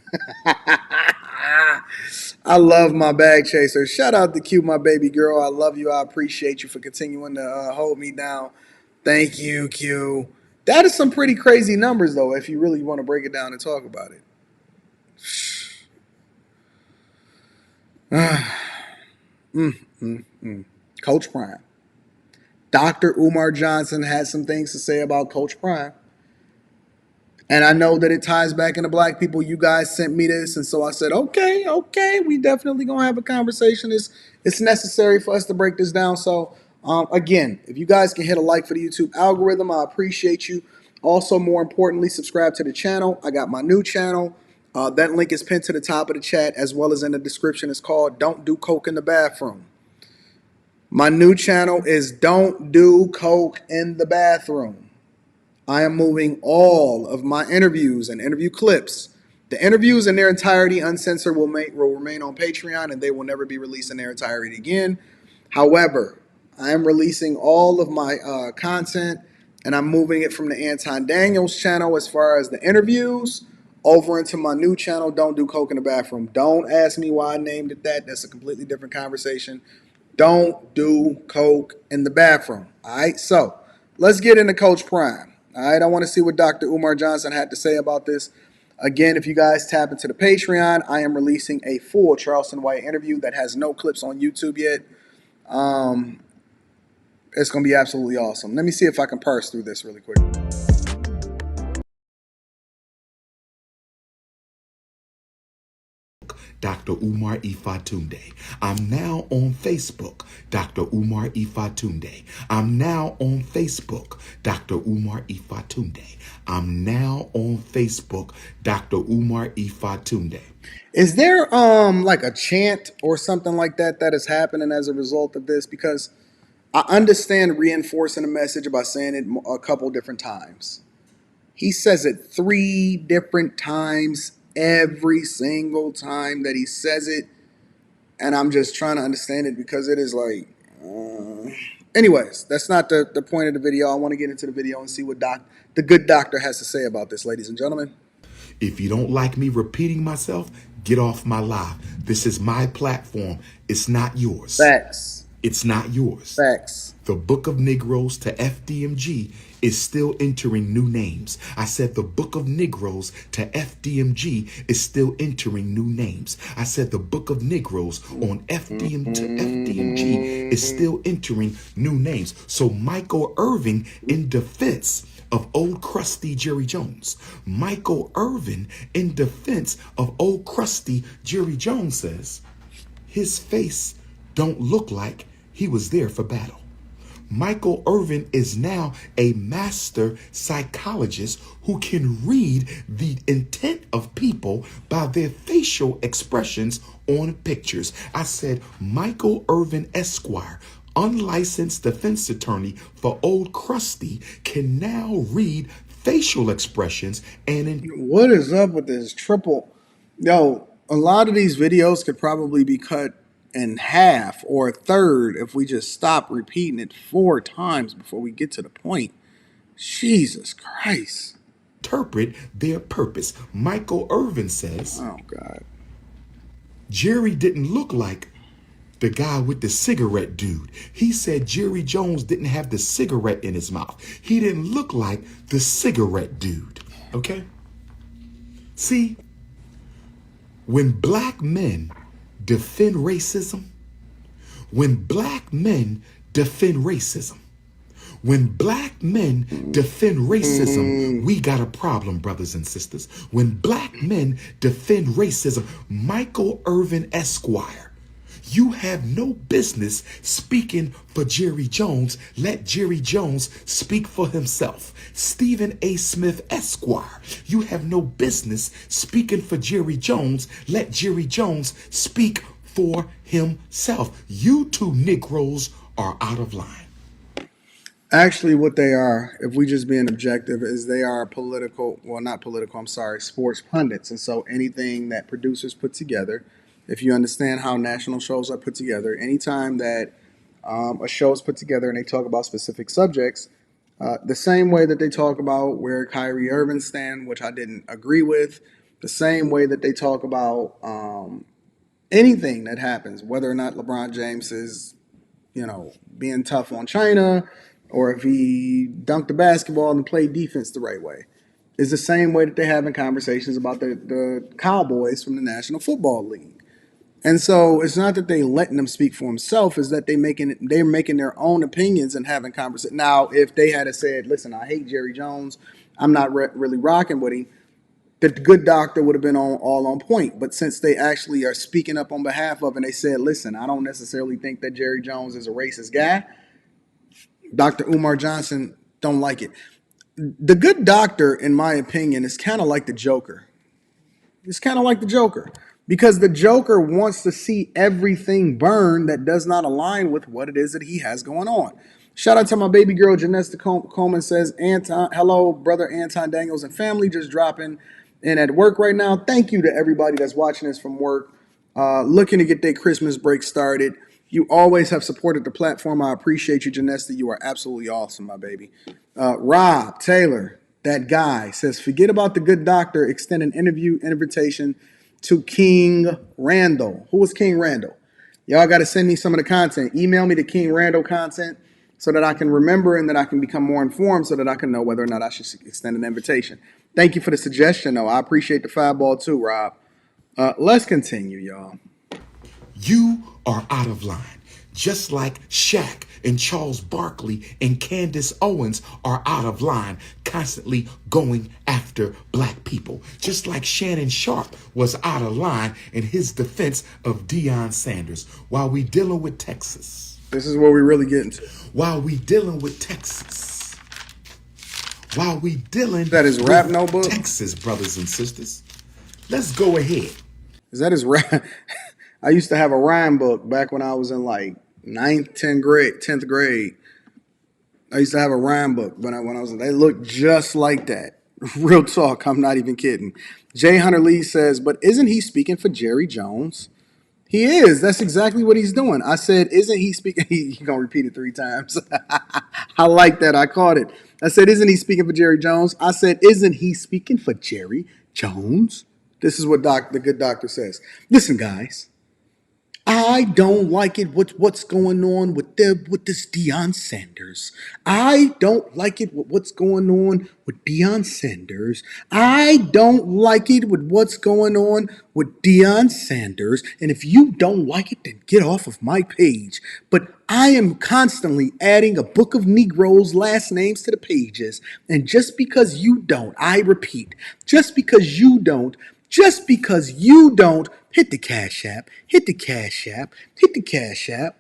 I love my bag chaser. Shout out to Q, my baby girl. I love you. I appreciate you for continuing to hold me down. Thank you, Q. That is some pretty crazy numbers, though, if you really want to break it down and talk about it. Coach Prime. Dr. Umar Johnson had some things to say about Coach Prime. And I know that it ties back into black people. You guys sent me this, and so I said, okay, we definitely going to have a conversation. It's necessary for us to break this down. So, again, if you guys can hit a like for the YouTube algorithm, I appreciate you. Also, more importantly, subscribe to the channel. I got my new channel. That link is pinned to the top of the chat, as well as in the description. It's called Don't Do Coke in the Bathroom. My new channel is Don't Do Coke in the Bathroom. I am moving all of my interviews and interview clips. The interviews in their entirety, uncensored, will remain on Patreon, and they will never be released in their entirety again. However, I am releasing all of my content, and I'm moving it from the Anton Daniels channel as far as the interviews over into my new channel, Don't Do Coke in the Bathroom. Don't ask me why I named it that. That's a completely different conversation. Don't do coke in the bathroom. All right, so let's get into Coach Prime. All right, I want to see what Dr. Umar Johnson had to say about this. Again, if you guys tap into the Patreon, I am releasing a full Charleston White interview that has no clips on YouTube yet. It's going to be absolutely awesome. Let me see if I can parse through this really quick. Dr. Umar Ifatunde. I'm now on Facebook, Dr. Umar Ifatunde. I'm now on Facebook, Dr. Umar Ifatunde. I'm now on Facebook, Dr. Umar Ifatunde. Is there like a chant or something like that is happening as a result of this? Because I understand reinforcing a message by saying it a couple different times. He says it 3 different times every single time that he says it, and I'm just trying to understand it because it is like anyways, that's not the point of the video. I want to get into the video and see what the good doctor has to say about this, ladies and gentlemen. If you don't like me repeating myself, get off my live. This is my platform. It's not yours. Facts. It's not yours. Facts. The Book of Negroes to FDMG is still entering new names. I said the Book of Negroes to FDMG is still entering new names. I said the Book of Negroes on FDM to FDMG is still entering new names. So Michael Irving, in defense of old crusty Jerry Jones. Michael Irvin, in defense of old crusty Jerry Jones, says his face don't look like he was there for battle. Michael Irvin is now a master psychologist who can read the intent of people by their facial expressions on pictures. I said, Michael Irvin Esquire, unlicensed defense attorney for Old Crusty, can now read facial expressions and what is up with this triple? Yo, a lot of these videos could probably be cut in half or a third if we just stop repeating it 4 times before we get to the point. Jesus Christ. interpret their purpose. Michael Irvin says, oh God, Jerry didn't look like the guy with the cigarette dude. He said Jerry Jones didn't have the cigarette in his mouth. He didn't look like the cigarette dude. Okay? See, when black men defend racism, when black men defend racism, when black men defend racism, we got a problem, brothers and sisters. When black men defend racism, Michael Irvin Esquire, you have no business speaking for Jerry Jones. Let Jerry Jones speak for himself. Stephen A. Smith Esquire, you have no business speaking for Jerry Jones. Let Jerry Jones speak for himself. You two Negroes are out of line. actually what they are, if we just being objective, is they are political, well, not political, I'm sorry, sports pundits. And so anything that producers put together, if you understand how national shows are put together, anytime that a show is put together and they talk about specific subjects, the same way that they talk about where Kyrie Irving stand, which I didn't agree with, the same way that they talk about anything that happens, whether or not LeBron James is, being tough on China, or if he dunked the basketball and played defense the right way, is the same way that they're having conversations about the Cowboys from the National Football League. And so it's not that they letting them speak for himself, is that they're making their own opinions and having conversations. Now, if they had said, listen, I hate Jerry Jones, I'm not really rocking with him, the good doctor would have been all on point. But since they actually are speaking up on behalf of, and they said, listen, I don't necessarily think that Jerry Jones is a racist guy, Dr. Umar Johnson don't like it. The good doctor, in my opinion, is kind of like the Joker. It's kind of like the Joker, because the Joker wants to see everything burn that does not align with what it is that he has going on. Shout out to my baby girl, Janessa Coleman says, hello, brother Anton Daniels and family, just dropping in at work right now. Thank you to everybody that's watching this from work, looking to get their Christmas break started. You always have supported the platform. I appreciate you, Janessa. You are absolutely awesome, my baby. Rob Taylor, that guy, says, forget about the good doctor. Extend an invitation to King Randall. Who is King Randall? Y'all got to send me some of the content. Email me the King Randall content so that I can remember and that I can become more informed so that I can know whether or not I should extend an invitation. Thank you for the suggestion, though. I appreciate the 5-ball too, Rob. Let's continue, y'all. You are out of line. Just like Shaq and Charles Barkley and Candace Owens are out of line, constantly going after black people. Just like Shannon Sharp was out of line in his defense of Deion Sanders. While we dealing with Texas. This is where we really get into. While we dealing with Texas. While we dealing that is rap notebook? Texas, brothers and sisters. Let's go ahead. Is that his rap? I used to have a rhyme book back when I was in like 9th, 10th grade. I used to have a rhyme book when I was. They looked just like that. Real talk. I'm not even kidding. Jay Hunter Lee says, but isn't he speaking for Jerry Jones? He is. That's exactly what he's doing. I said, isn't he speaking? He's going to repeat it 3 times. I like that. I caught it. I said, isn't he speaking for Jerry Jones? I said, isn't he speaking for Jerry Jones? This is what the good doctor says. Listen, guys. I don't like it. What's going on with this Deion Sanders? I don't like it with what's going on with Deion Sanders. I don't like it with what's going on with Deion Sanders. And if you don't like it, then get off of my page. But I am constantly adding a book of Negroes' last names to the pages. And just because you don't, I repeat, just because you don't, hit the Cash App, hit the Cash App, hit the Cash App.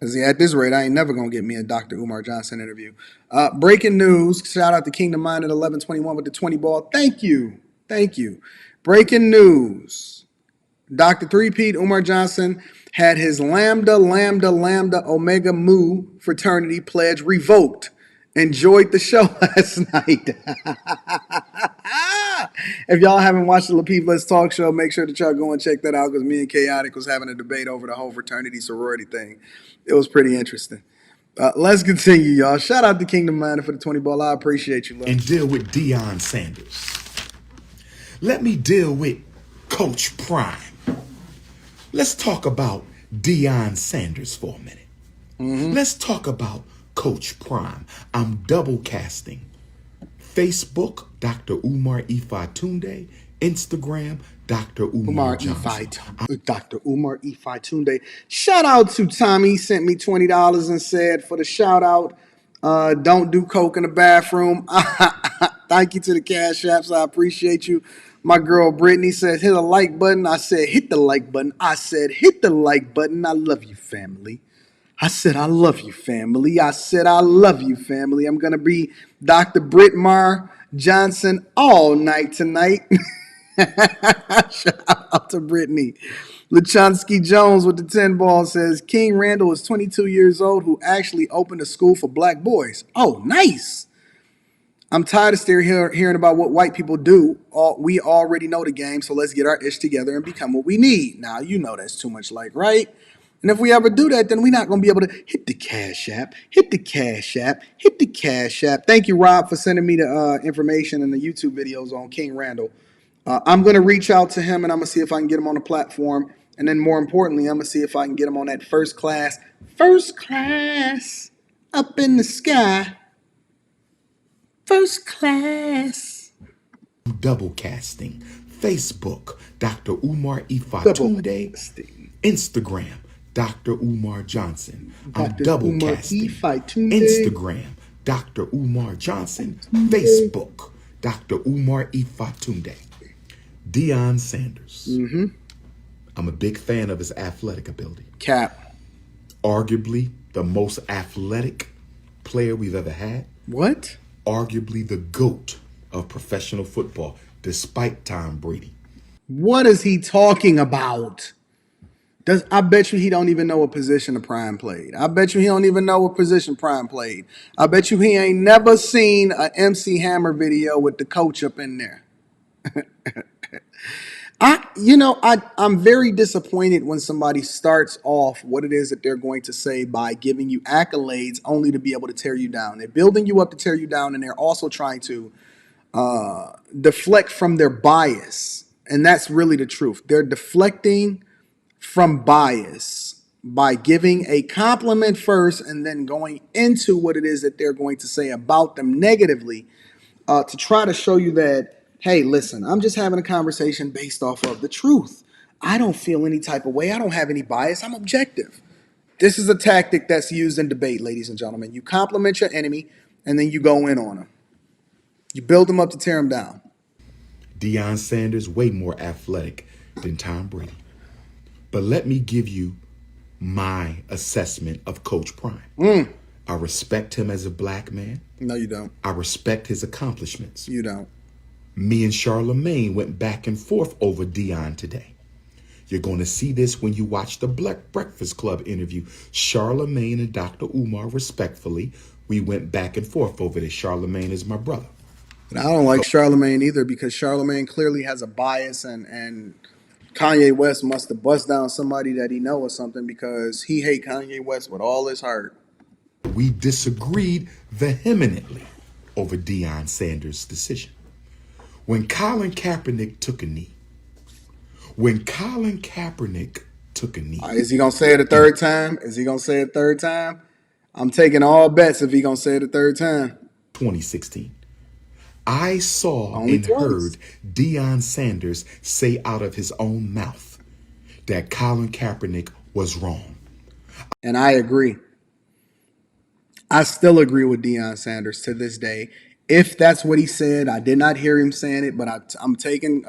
See, at this rate, I ain't never going to get me a Dr. Umar Johnson interview. Breaking news. Shout out to Kingdom Mind at 1121 with the 20 ball. Thank you. Thank you. Breaking news. Dr. Three-Peat Umar Johnson had his Lambda Omega Mu fraternity pledge revoked. Enjoyed the show last night. If y'all haven't watched the LaPeep Let's Talk show, make sure that y'all go and check that out because me and Chaotic was having a debate over the whole fraternity sorority thing. It was pretty interesting. Let's continue, y'all. Shout out to Kingdom Miner for the 20 ball. I appreciate you, love. And deal with Deion Sanders. Let me deal with Coach Prime. Let's talk about Deion Sanders for a minute. Let's talk about Coach Prime. I'm double casting. Facebook, Dr. Umar Ifatunde. Instagram, Dr. Umar Johnson. Dr. Umar Ifatunde. Shout out to Tommy. He sent me $20 and said for the shout out, don't do coke in the bathroom. Thank you to the Cash Apps. I appreciate you. My girl Brittany said, hit a like button. I said, hit the like button. I said, hit the like button. I love you, family. I said, I love you, family. I said, I love you, family. I'm going to be Dr. Brittny Johnson all night tonight. Shout out to Brittany. Lachonsky Jones with the 10 ball says, King Randall is 22 years old who actually opened a school for black boys. Oh, nice. I'm tired of still hearing about what white people do. We already know the game, so let's get our ish together and become what we need. Now, you know that's too much like, right? And if we ever do that, then we're not going to be able to hit the Cash App, hit the Cash App, hit the Cash App. Thank you, Rob, for sending me the information and the YouTube videos on King Randall. I'm going to reach out to him, and I'm going to see if I can get him on the platform. And then more importantly, I'm going to see if I can get him on that first class up in the sky. First class. Double casting. Facebook, Dr. Umar Ifatunde. Instagram, Dr. Umar Johnson. I'm double casting. Instagram, Dr. Umar Johnson. Facebook, Dr. Umar Ifatunde. Deion Sanders. I'm a big fan of his athletic ability. Cap. Arguably the most athletic player we've ever had. What? Arguably the GOAT of professional football, despite Tom Brady. What is he talking about? I bet you he don't even know what position the Prime played. I bet you he don't even know what position Prime played. I bet you he ain't never seen a MC Hammer video with the coach up in there. I'm very disappointed when somebody starts off what it is that they're going to say by giving you accolades only to be able to tear you down. They're building you up to tear you down, and they're also trying to deflect from their bias. And that's really the truth. They're deflecting from bias by giving a compliment first and then going into what it is that they're going to say about them negatively to try to show you that, hey, listen, I'm just having a conversation based off of the truth. I don't feel any type of way. I don't have any bias. I'm objective. This is a tactic that's used in debate, ladies and gentlemen. You compliment your enemy, and then you go in on them. You build them up to tear them down. Deion Sanders, way more athletic than Tom Brady. But let me give you my assessment of Coach Prime. I respect him as a black man. No, you don't. I respect his accomplishments. You don't. Me and Charlemagne went back and forth over Deion today. You're going to see this when you watch the Black Breakfast Club interview. Charlemagne and Dr. Umar, respectfully, we went back and forth over this. Charlemagne is my brother. And I don't like Charlemagne either because Charlemagne clearly has a bias and Kanye West must have bust down somebody that he know or something because he hate Kanye West with all his heart. We disagreed vehemently over Deion Sanders' decision. When Colin Kaepernick took a knee, When Colin Kaepernick took a knee. Is he going to say it a third time? Is he going to say it a third time? I'm taking all bets if he going to say it a third time. 2016. I saw and heard Deion Sanders say out of his own mouth that Colin Kaepernick was wrong. And I agree. I still agree with Deion Sanders to this day. If that's what he said, I did not hear him saying it, but I'm taking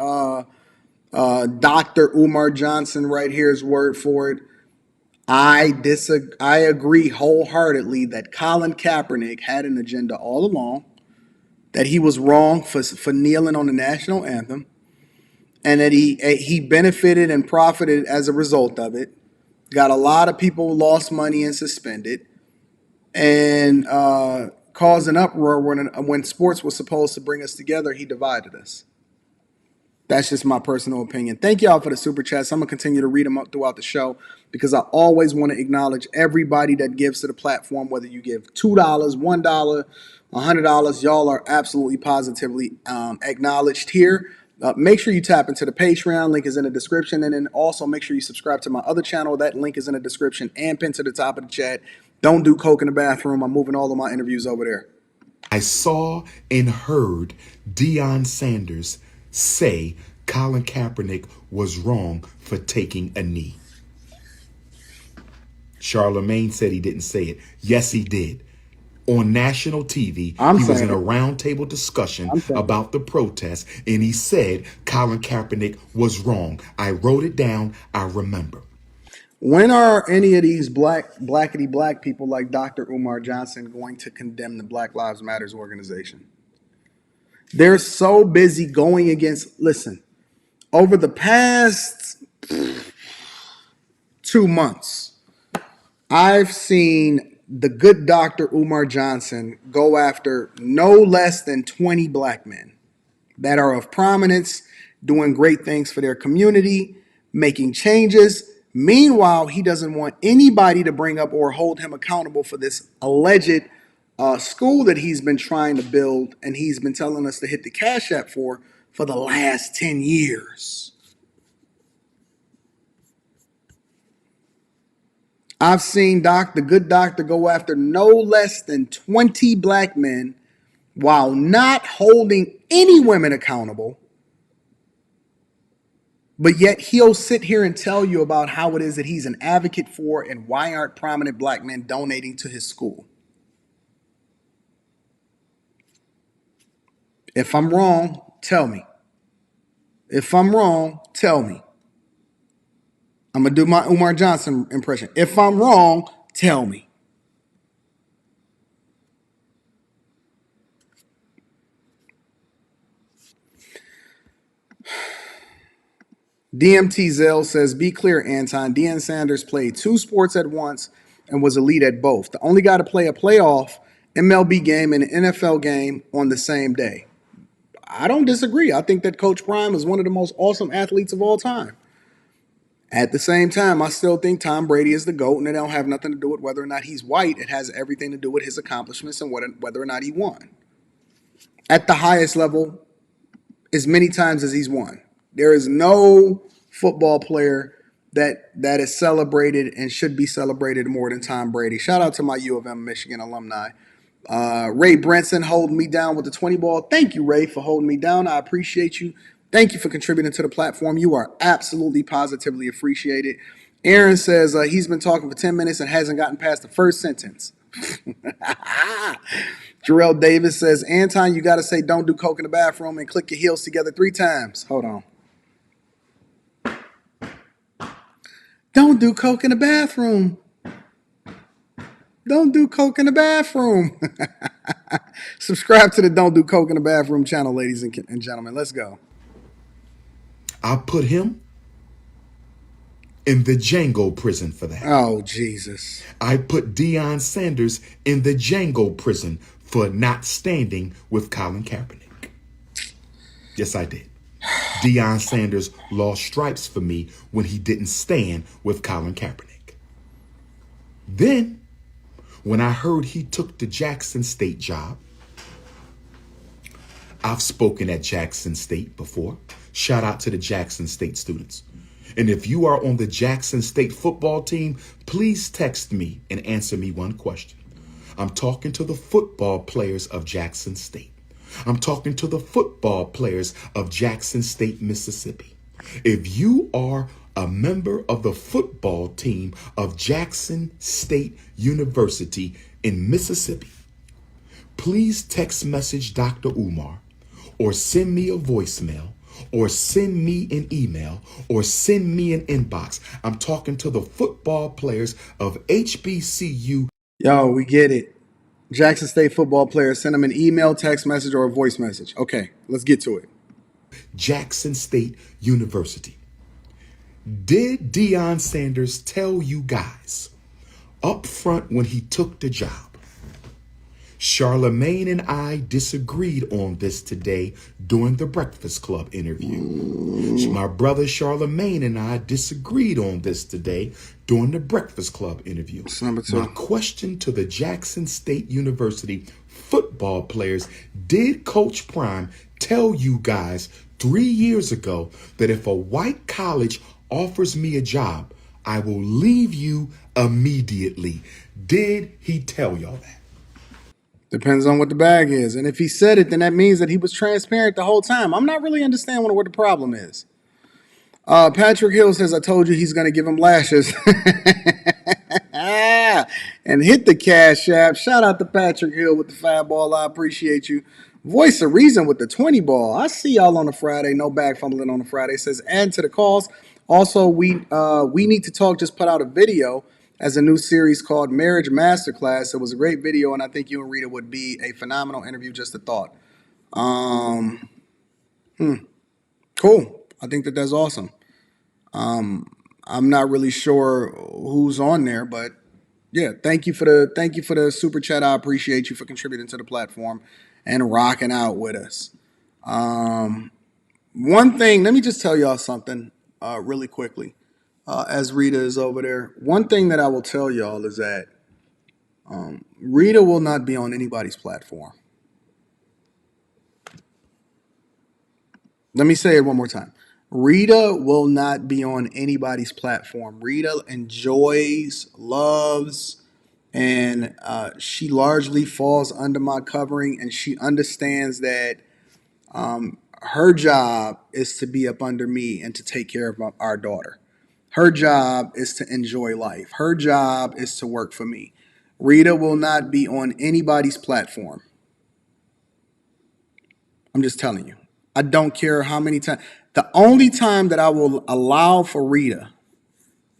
Dr. Umar Johnson right here's word for it. I agree wholeheartedly that Colin Kaepernick had an agenda all along, that he was wrong for kneeling on the national anthem, and that he benefited and profited as a result of it. Got a lot of people lost money and suspended, and caused an uproar when sports was supposed to bring us together. He divided us. That's just my personal opinion. Thank y'all for the super chats. I'm going to continue to read them up throughout the show because I always want to acknowledge everybody that gives to the platform, whether you give $2, $1, $100. Y'all are absolutely positively acknowledged here. Make sure you tap into the Patreon. Link is in the description. And then also make sure you subscribe to my other channel. That link is in the description and pinned to the top of the chat. Don't do coke in the bathroom. I'm moving all of my interviews over there. I saw and heard Deion Sanders say Colin Kaepernick was wrong for taking a knee. Charlemagne said he didn't say it. Yes, he did. On national TV, he was in a roundtable discussion about the protest, and he said Colin Kaepernick was wrong. I wrote it down. I remember. When are any of these blackity black people like Dr. Umar Johnson going to condemn the Black Lives Matters organization? They're so busy going against, listen, over the past 2 months, I've seen the good Dr. Umar Johnson go after no less than 20 black men that are of prominence, doing great things for their community, making changes. Meanwhile, he doesn't want anybody to bring up or hold him accountable for this alleged school that he's been trying to build, and he's been telling us to hit the Cash App for the last 10 years. I've seen the good doctor go after no less than 20 black men while not holding any women accountable. But yet he'll sit here and tell you about how it is that he's an advocate for and why aren't prominent black men donating to his school. If I'm wrong, tell me. If I'm wrong, tell me. I'm going to do my Umar Johnson impression. If I'm wrong, tell me. DMT Zell says, be clear, Anton. Deion Sanders played 2 sports at once and was elite at both. The only guy to play a playoff MLB game and an NFL game on the same day. I don't disagree. I think that Coach Prime is one of the most awesome athletes of all time. At the same time, I still think Tom Brady is the GOAT, and it don't have nothing to do with whether or not he's white. It has everything to do with his accomplishments and whether or not he won. At the highest level, as many times as he's won. There is no football player that is celebrated and should be celebrated more than Tom Brady. Shout out to my U of M Michigan alumni. Ray Brenson holding me down with the 20 ball. Thank you, Ray, for holding me down. I appreciate you. Thank you for contributing to the platform. You are absolutely positively appreciated. Aaron says he's been talking for 10 minutes and hasn't gotten past the first sentence. Jarrell Davis says, Anton, you got to say don't do coke in the bathroom and click your heels together 3 times. Hold on. Don't do coke in the bathroom. Don't do coke in the bathroom. Subscribe to the Don't Do Coke in the Bathroom channel, ladies and gentlemen. Let's go. I put him in the Django prison for that. Oh, Jesus. I put Deion Sanders in the Django prison for not standing with Colin Kaepernick. Yes, I did. Deion Sanders lost stripes for me when he didn't stand with Colin Kaepernick. Then, when I heard he took the Jackson State job, I've spoken at Jackson State before. Shout out to the Jackson State students. And if you are on the Jackson State football team, please text me and answer me one question. I'm talking to the football players of Jackson State. I'm talking to the football players of Jackson State, Mississippi. If you are a member of the football team of Jackson State University in Mississippi, please text message Dr. Umar or send me a voicemail or send me an email or send me an inbox. I'm talking to the football players of HBCU. Yo, we get it. Jackson State football players, send them an email, text message, or a voice message. Okay, let's get to it. Jackson State University. Did Deion Sanders tell you guys up front when he took the job? Charlemagne and I disagreed on this today during the Breakfast Club interview. My brother Charlemagne and I disagreed on this today during the Breakfast Club interview. My question to the Jackson State University football players, did Coach Prime tell you guys 3 years ago that if a white college offers me a job, I will leave you immediately? Did he tell y'all that? Depends on what the bag is. And if he said it, then that means that he was transparent the whole time. I'm not really understanding what the problem is. Patrick Hill says, I told you he's going to give him lashes. And hit the cash app. Shout out to Patrick Hill with the 5 ball. I appreciate you. Voice of Reason with the 20 ball. I see y'all on a Friday. No bag fumbling on a Friday. Says, add to the calls. Also, we need to talk. Just put out a video as a new series called Marriage Masterclass. It was a great video, and I think you and Rita would be a phenomenal interview. Just a thought. Cool. I think that's awesome. I'm not really sure who's on there, but yeah, thank you for the super chat. I appreciate you for contributing to the platform and rocking out with us. One thing, let me just tell y'all something really quickly. As Rita is over there, one thing that I will tell y'all is that Rita will not be on anybody's platform. Let me say it one more time. Rita will not be on anybody's platform. Rita enjoys, loves, and she largely falls under my covering, and she understands that her job is to be up under me and to take care of our daughter. Her job is to enjoy life. Her job is to work for me. Rita will not be on anybody's platform. I'm just telling you. I don't care how many times. The only time that I will allow for Rita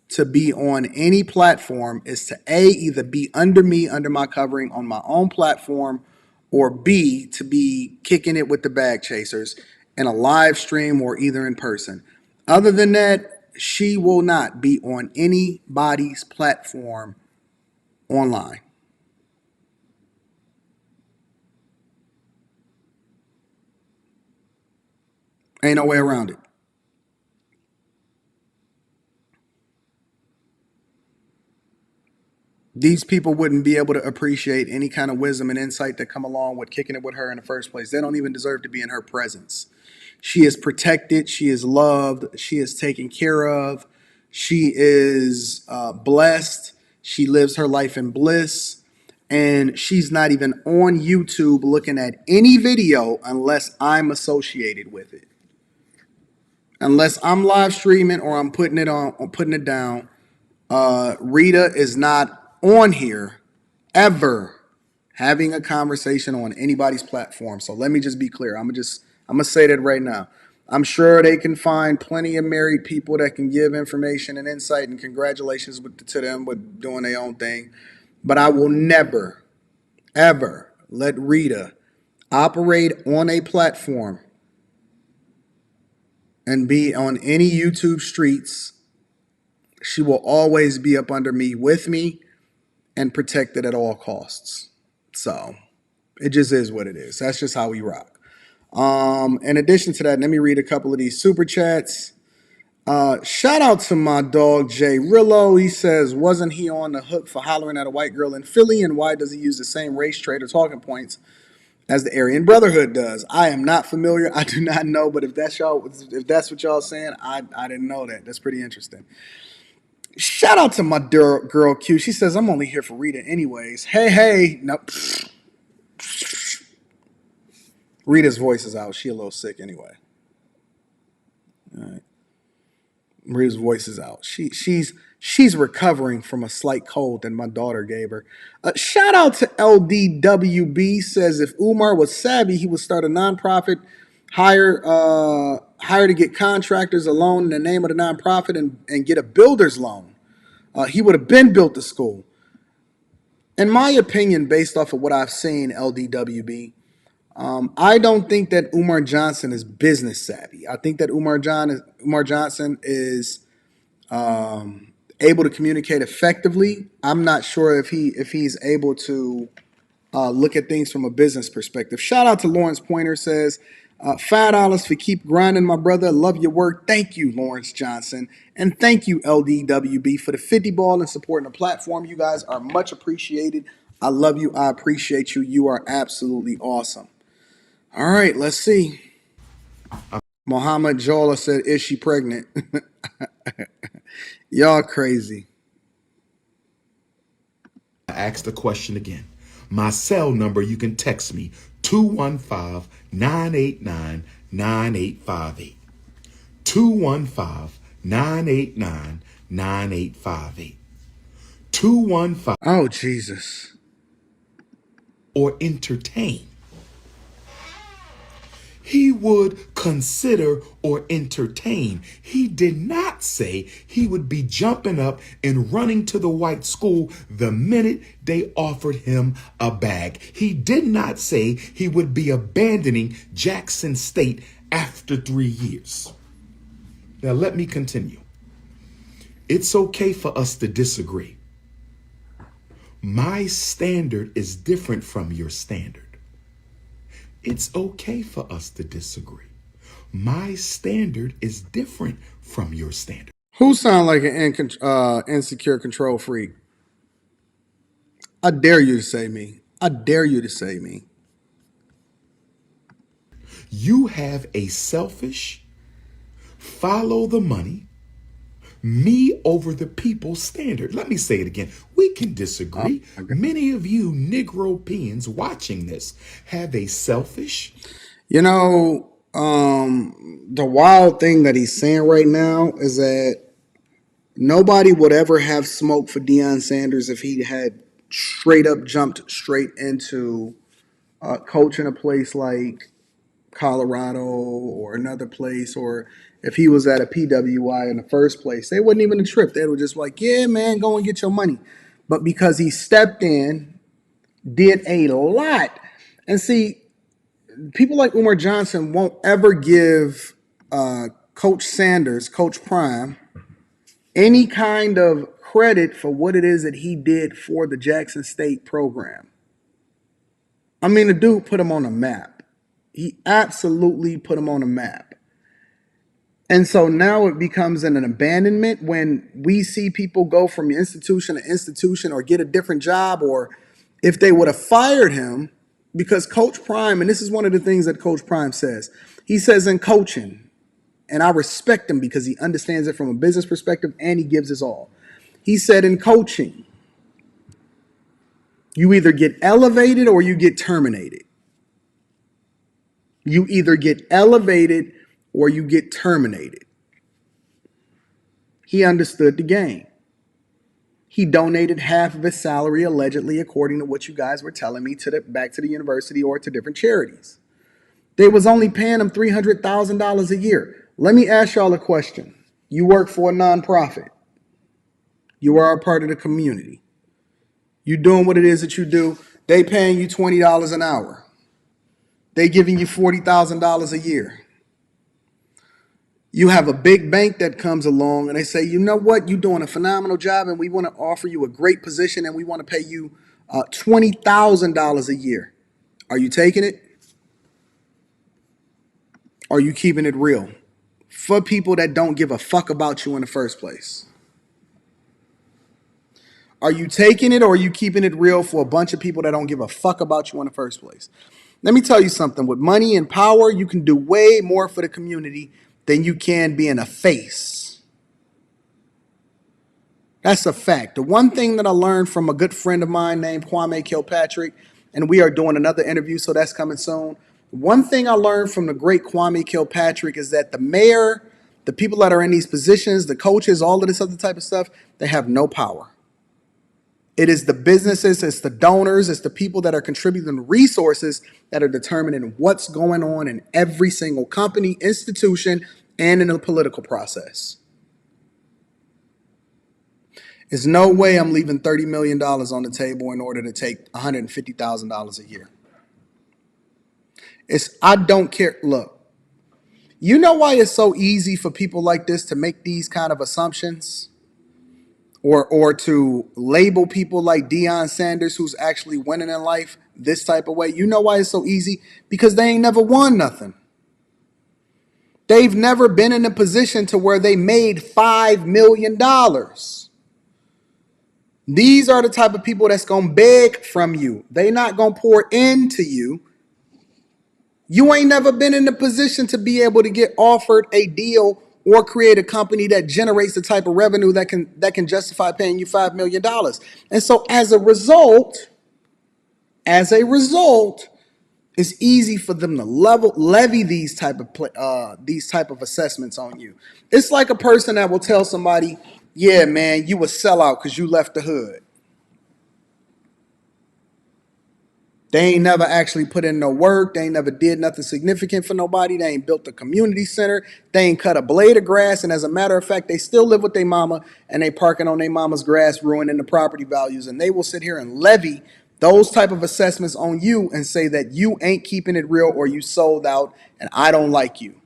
to be on any platform is to A, either be under me, under my covering on my own platform, or B, to be kicking it with the bag chasers in a live stream or either in person. Other than that, she will not be on anybody's platform online. Ain't no way around it. These people wouldn't be able to appreciate any kind of wisdom and insight that come along with kicking it with her in the first place. They don't even deserve to be in her presence. She is protected. She is loved. She is taken care of. She is blessed. She lives her life in bliss. And she's not even on YouTube looking at any video unless I'm associated with it. Unless I'm live streaming or I'm putting it on or putting it down, Rita is not on here ever having a conversation on anybody's platform. So let me just be clear. I'm gonna say that right now. I'm sure they can find plenty of married people that can give information and insight, and congratulations to them with doing their own thing. But I will never, ever let Rita operate on a platform and be on any YouTube streets. She will always be up under me, with me, and protected at all costs. So it just is what it is. That's just how we rock. In addition to that, let me read a couple of these super chats. Shout out to my dog Jay Rillo. He says, wasn't he on the hook for hollering at a white girl in Philly? And why does he use the same race trait or talking points as the Aryan Brotherhood does. I am not familiar. I do not know, but if that's what y'all saying, I didn't know that. That's pretty interesting. Shout out to my girl Q. She says I'm only here for Rita anyways. Hey, nope. Rita's voice is out. She a little sick anyway. All right. Rita's voice is out. She's recovering from a slight cold that my daughter gave her. Shout out to LDWB. Says if Umar was savvy, he would start a nonprofit, hire to get contractors a loan in the name of the nonprofit and get a builder's loan. He would have been built the school. In my opinion, based off of what I've seen, LDWB, I don't think that Umar Johnson is business savvy. I think that Umar Johnson is able to communicate effectively. I'm not sure if he's able to look at things from a business perspective. Shout out to Lawrence Pointer. Says $5 for keep grinding, my brother. Love your work. Thank you, Lawrence Johnson, and thank you, LDWB, for the 50 ball and supporting the platform. You guys are much appreciated. I love you. I appreciate you. You are absolutely awesome. All right, let's see. Muhammad Jola said, is she pregnant? Y'all crazy. I asked the question again. My cell number, you can text me, 215-989-9858. 215-989-9858. 215. Oh, Jesus. Or entertain. He would consider or entertain. He did not say he would be jumping up and running to the white school the minute they offered him a bag. He did not say he would be abandoning Jackson State after 3 years. Now let me continue. It's okay for us to disagree. My standard is different from your standard. It's okay for us to disagree. My standard is different from your standard. Who sound like an insecure control freak? I dare you to say me. I dare you to say me. You have a selfish, follow the money, me over the people standard. Let me say it again. We can disagree. Okay. Many of you Negropeans watching this have a selfish. You know, the wild thing that he's saying right now is that nobody would ever have smoke for Deion Sanders if he had straight up jumped straight into coaching a place like Colorado or another place, or if he was at a PWI in the first place. They wouldn't even a trip. They were just like, yeah, man, go and get your money. But because he stepped in, did a lot. And see, people like Umar Johnson won't ever give Coach Sanders, Coach Prime, any kind of credit for what it is that he did for the Jackson State program. I mean, the dude put him on a map. He absolutely put him on a map. And so now it becomes an abandonment when we see people go from institution to institution or get a different job, or if they would have fired him, because Coach Prime, and this is one of the things that Coach Prime says, he says in coaching, and I respect him because he understands it from a business perspective and he gives his all. He said in coaching, you either get elevated or you get terminated. You either get elevated or you get terminated. He understood the game. He donated half of his salary, allegedly, according to what you guys were telling me, back to the university or to different charities. They was only paying him $300,000 a year. Let me ask y'all a question. You work for a nonprofit. You are a part of the community. You doing what it is that you do. They paying you $20 an hour. They giving you $40,000 a year. You have a big bank that comes along and they say, you know what, you're doing a phenomenal job and we want to offer you a great position and we want to pay you $20,000 a year. Are you taking it? Are you keeping it real? For people that don't give a fuck about you in the first place. Are you taking it or are you keeping it real for a bunch of people that don't give a fuck about you in the first place? Let me tell you something. With money and power, you can do way more for the community than you can being a face. That's a fact. The one thing that I learned from a good friend of mine named Kwame Kilpatrick, and we are doing another interview, so that's coming soon. One thing I learned from the great Kwame Kilpatrick is that the mayor, the people that are in these positions, the coaches, all of this other type of stuff, they have no power. It is the businesses, it's the donors, it's the people that are contributing resources that are determining what's going on in every single company, institution, and in the political process. There's no way I'm leaving $30 million on the table in order to take $150,000 a year. I don't care. Look, you know why it's so easy for people like this to make these kind of assumptions? Or to label people like Deion Sanders, who's actually winning in life, this type of way. You know why it's so easy? Because they ain't never won nothing. They've never been in a position to where they made $5 million. These are the type of people that's going to beg from you. They not going to pour into you. You ain't never been in a position to be able to get offered a deal or create a company that generates the type of revenue that can justify paying you $5 million. And so as a result, it's easy for them to levy these type of assessments on you. It's like a person that will tell somebody, yeah, man, you a sellout because you left the hood. They ain't never actually put in no work. They ain't never did nothing significant for nobody. They ain't built a community center. They ain't cut a blade of grass. And as a matter of fact, they still live with their mama and they parking on their mama's grass, ruining the property values. And they will sit here and levy those type of assessments on you and say that you ain't keeping it real or you sold out and I don't like you.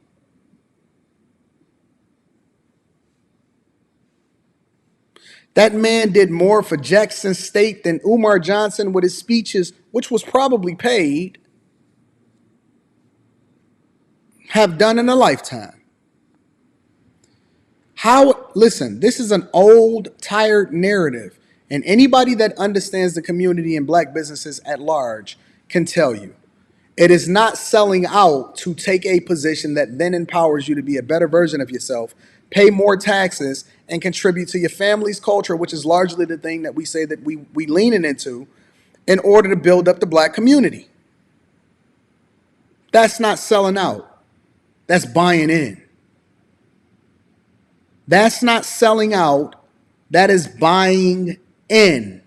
That man did more for Jackson State than Umar Johnson with his speeches, which was probably paid, have done in a lifetime. Listen, this is an old, tired narrative, and anybody that understands the community and black businesses at large can tell you. It is not selling out to take a position that then empowers you to be a better version of yourself, pay more taxes, and contribute to your family's culture, which is largely the thing that we say that we leaning into in order to build up the black community. That's not selling out. That's buying in. That's not selling out. That is buying in.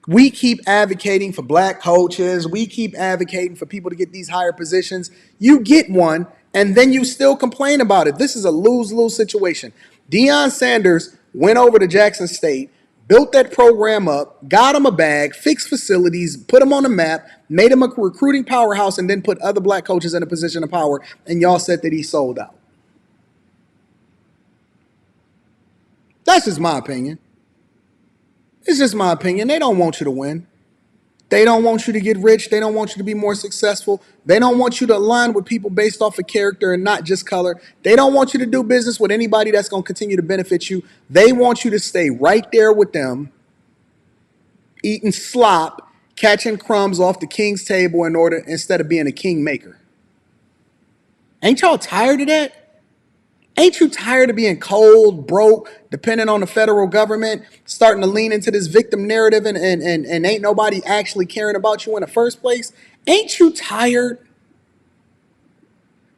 We keep advocating for black coaches. We keep advocating for people to get these higher positions. You get one, and then you still complain about it. This is a lose-lose situation. Deion Sanders went over to Jackson State, built that program up, got him a bag, fixed facilities, put him on the map, made him a recruiting powerhouse, and then put other black coaches in a position of power, and y'all said that he sold out. That's just my opinion. It's just my opinion. They don't want you to win. They don't want you to get rich. They don't want you to be more successful. They don't want you to align with people based off of character and not just color. They don't want you to do business with anybody that's going to continue to benefit you. They want you to stay right there with them, eating slop, catching crumbs off the king's table instead of being a king maker. Ain't y'all tired of that? Ain't you tired of being cold, broke, dependent on the federal government, starting to lean into this victim narrative and ain't nobody actually caring about you in the first place? Ain't you tired?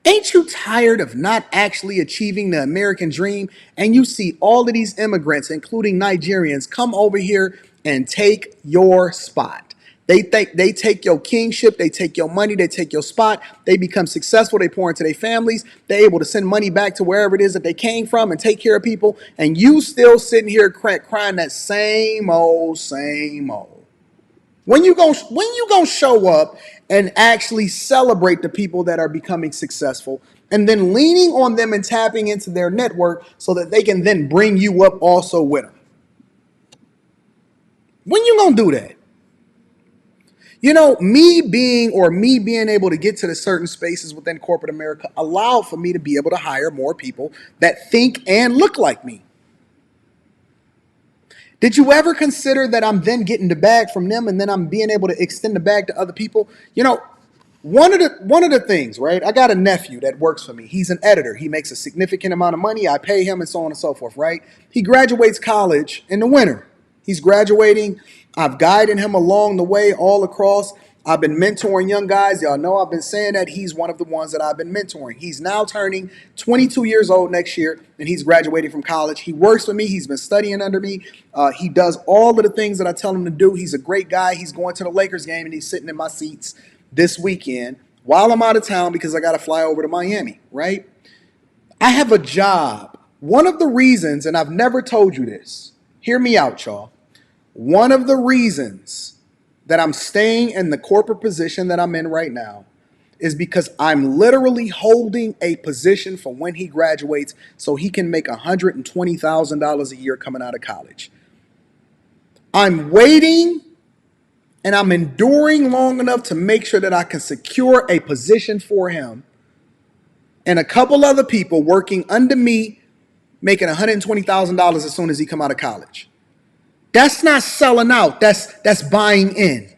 Ain't you tired of not actually achieving the American dream? And you see all of these immigrants, including Nigerians, come over here and take your spot. They take your kingship, they take your money, they take your spot, they become successful, they pour into their families, they're able to send money back to wherever it is that they came from and take care of people, and you still sitting here crying that same old. When you gonna show up and actually celebrate the people that are becoming successful and then leaning on them and tapping into their network so that they can then bring you up also with them? When you gonna do that? You know, me being able to get to the certain spaces within corporate America allowed for me to be able to hire more people that think and look like me. Did you ever consider that I'm then getting the bag from them and then I'm being able to extend the bag to other people? You know, one of the things, right? I got a nephew that works for me. He's an editor. He makes a significant amount of money. I pay him and so on and so forth, right? He graduates college in the winter. He's graduating. I've guided him along the way all across. I've been mentoring young guys. Y'all know I've been saying that he's one of the ones that I've been mentoring. He's now turning 22 years old next year, and he's graduating from college. He works for me. He's been studying under me. He does all of the things that I tell him to do. He's a great guy. He's going to the Lakers game, and he's sitting in my seats this weekend while I'm out of town because I got to fly over to Miami, right? I have a job. One of the reasons, and I've never told you this, hear me out, y'all. One of the reasons that I'm staying in the corporate position that I'm in right now is because I'm literally holding a position for when he graduates so he can make $120,000 a year coming out of college. I'm waiting and I'm enduring long enough to make sure that I can secure a position for him and a couple other people working under me making $120,000 as soon as he come out of college. That's not selling out. That's buying in.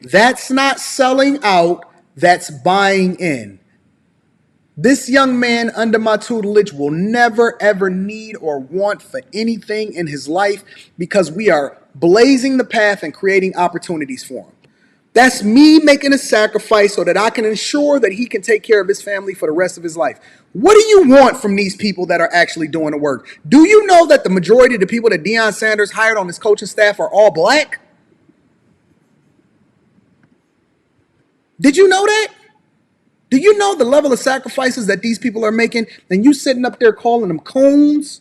That's not selling out. That's buying in. This young man under my tutelage will never, ever need or want for anything in his life because we are blazing the path and creating opportunities for him. That's me making a sacrifice so that I can ensure that he can take care of his family for the rest of his life. What do you want from these people that are actually doing the work? Do you know that the majority of the people that Deion Sanders hired on his coaching staff are all black? Did you know that? Do you know the level of sacrifices that these people are making? And you sitting up there calling them coons?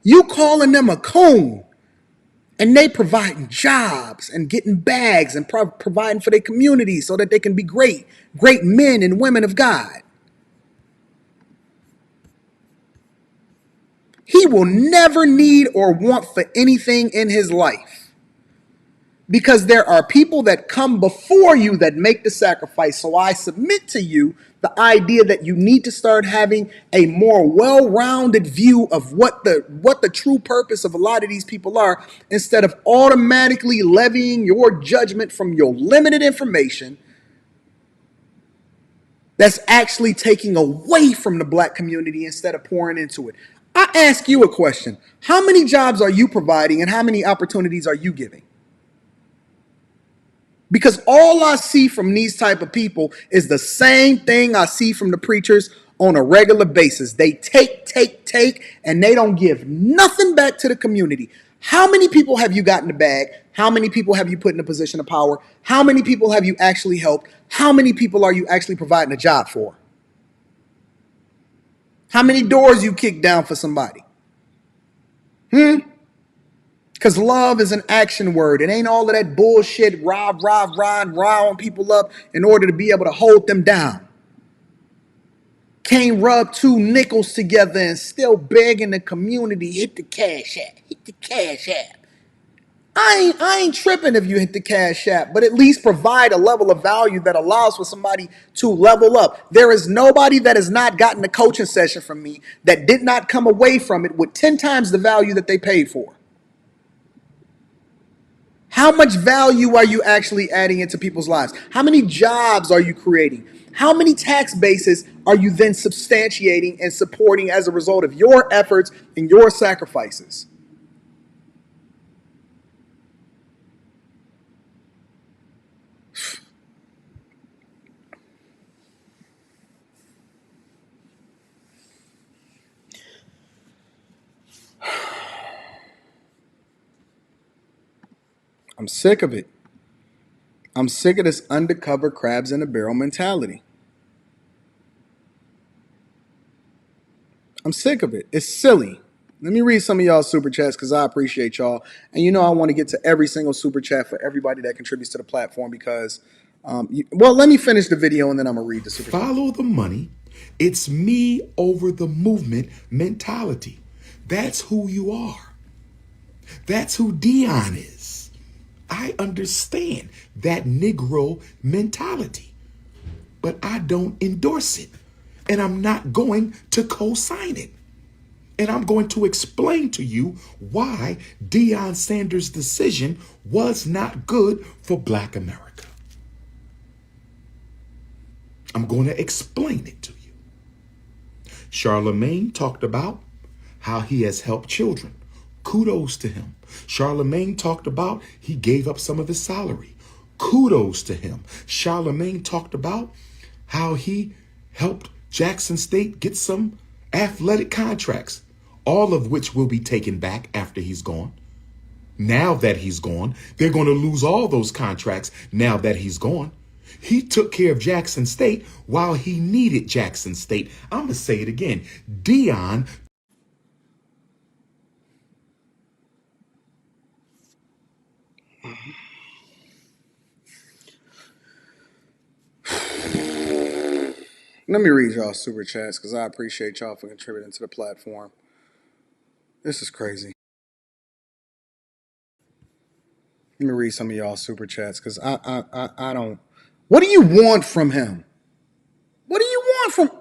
You calling them a coon. And they providing jobs and getting bags and providing for their communities so that they can be great men and women of God. He will never need or want for anything in his life because there are people that come before you that make the sacrifice. So I submit to you the idea that you need to start having a more well-rounded view of what the true purpose of a lot of these people are, instead of automatically levying your judgment from your limited information that's actually taking away from the black community instead of pouring into it. I ask you a question. How many jobs are you providing and how many opportunities are you giving? Because all I see from these type of people is the same thing I see from the preachers on a regular basis. They take, and they don't give nothing back to the community. How many people have you got in the bag? How many people have you put in a position of power? How many people have you actually helped? How many people are you actually providing a job for? How many doors you kick down for somebody? Because love is an action word. It ain't all of that bullshit, rah on people up in order to be able to hold them down. Can't rub two nickels together and still begging the community, hit the cash app, hit the cash app. I ain't tripping if you hit the cash app, but at least provide a level of value that allows for somebody to level up. There is nobody that has not gotten a coaching session from me that did not come away from it with 10 times the value that they paid for. How much value are you actually adding into people's lives? How many jobs are you creating? How many tax bases are you then substantiating and supporting as a result of your efforts and your sacrifices? I'm sick of it. I'm sick of this undercover crabs in a barrel mentality. I'm sick of it. It's silly. Let me read some of y'all super chats because I appreciate y'all. And you know I want to get to every single super chat for everybody that contributes to the platform because, let me finish the video and then I'm going to read the super chat. Follow the money. It's me over the movement mentality. That's who you are. That's who Deion is. I understand that Negro mentality, but I don't endorse it, and I'm not going to co-sign it. And I'm going to explain to you why Deion Sanders' decision was not good for Black America. I'm going to explain it to you. Charlemagne talked about how he has helped children. Kudos to him. Charlemagne talked about he gave up some of his salary. Kudos to him. Charlemagne talked about how he helped Jackson State get some athletic contracts, all of which will be taken back after he's gone. Now that he's gone, they're going to lose all those contracts now that he's gone. He took care of Jackson State while he needed Jackson State. I'm going to say it again. Deion. Let me read y'all super chats because I appreciate y'all for contributing to the platform. This is crazy. Let me read some of y'all super chats because I don't. What do you want from him? What do you want from?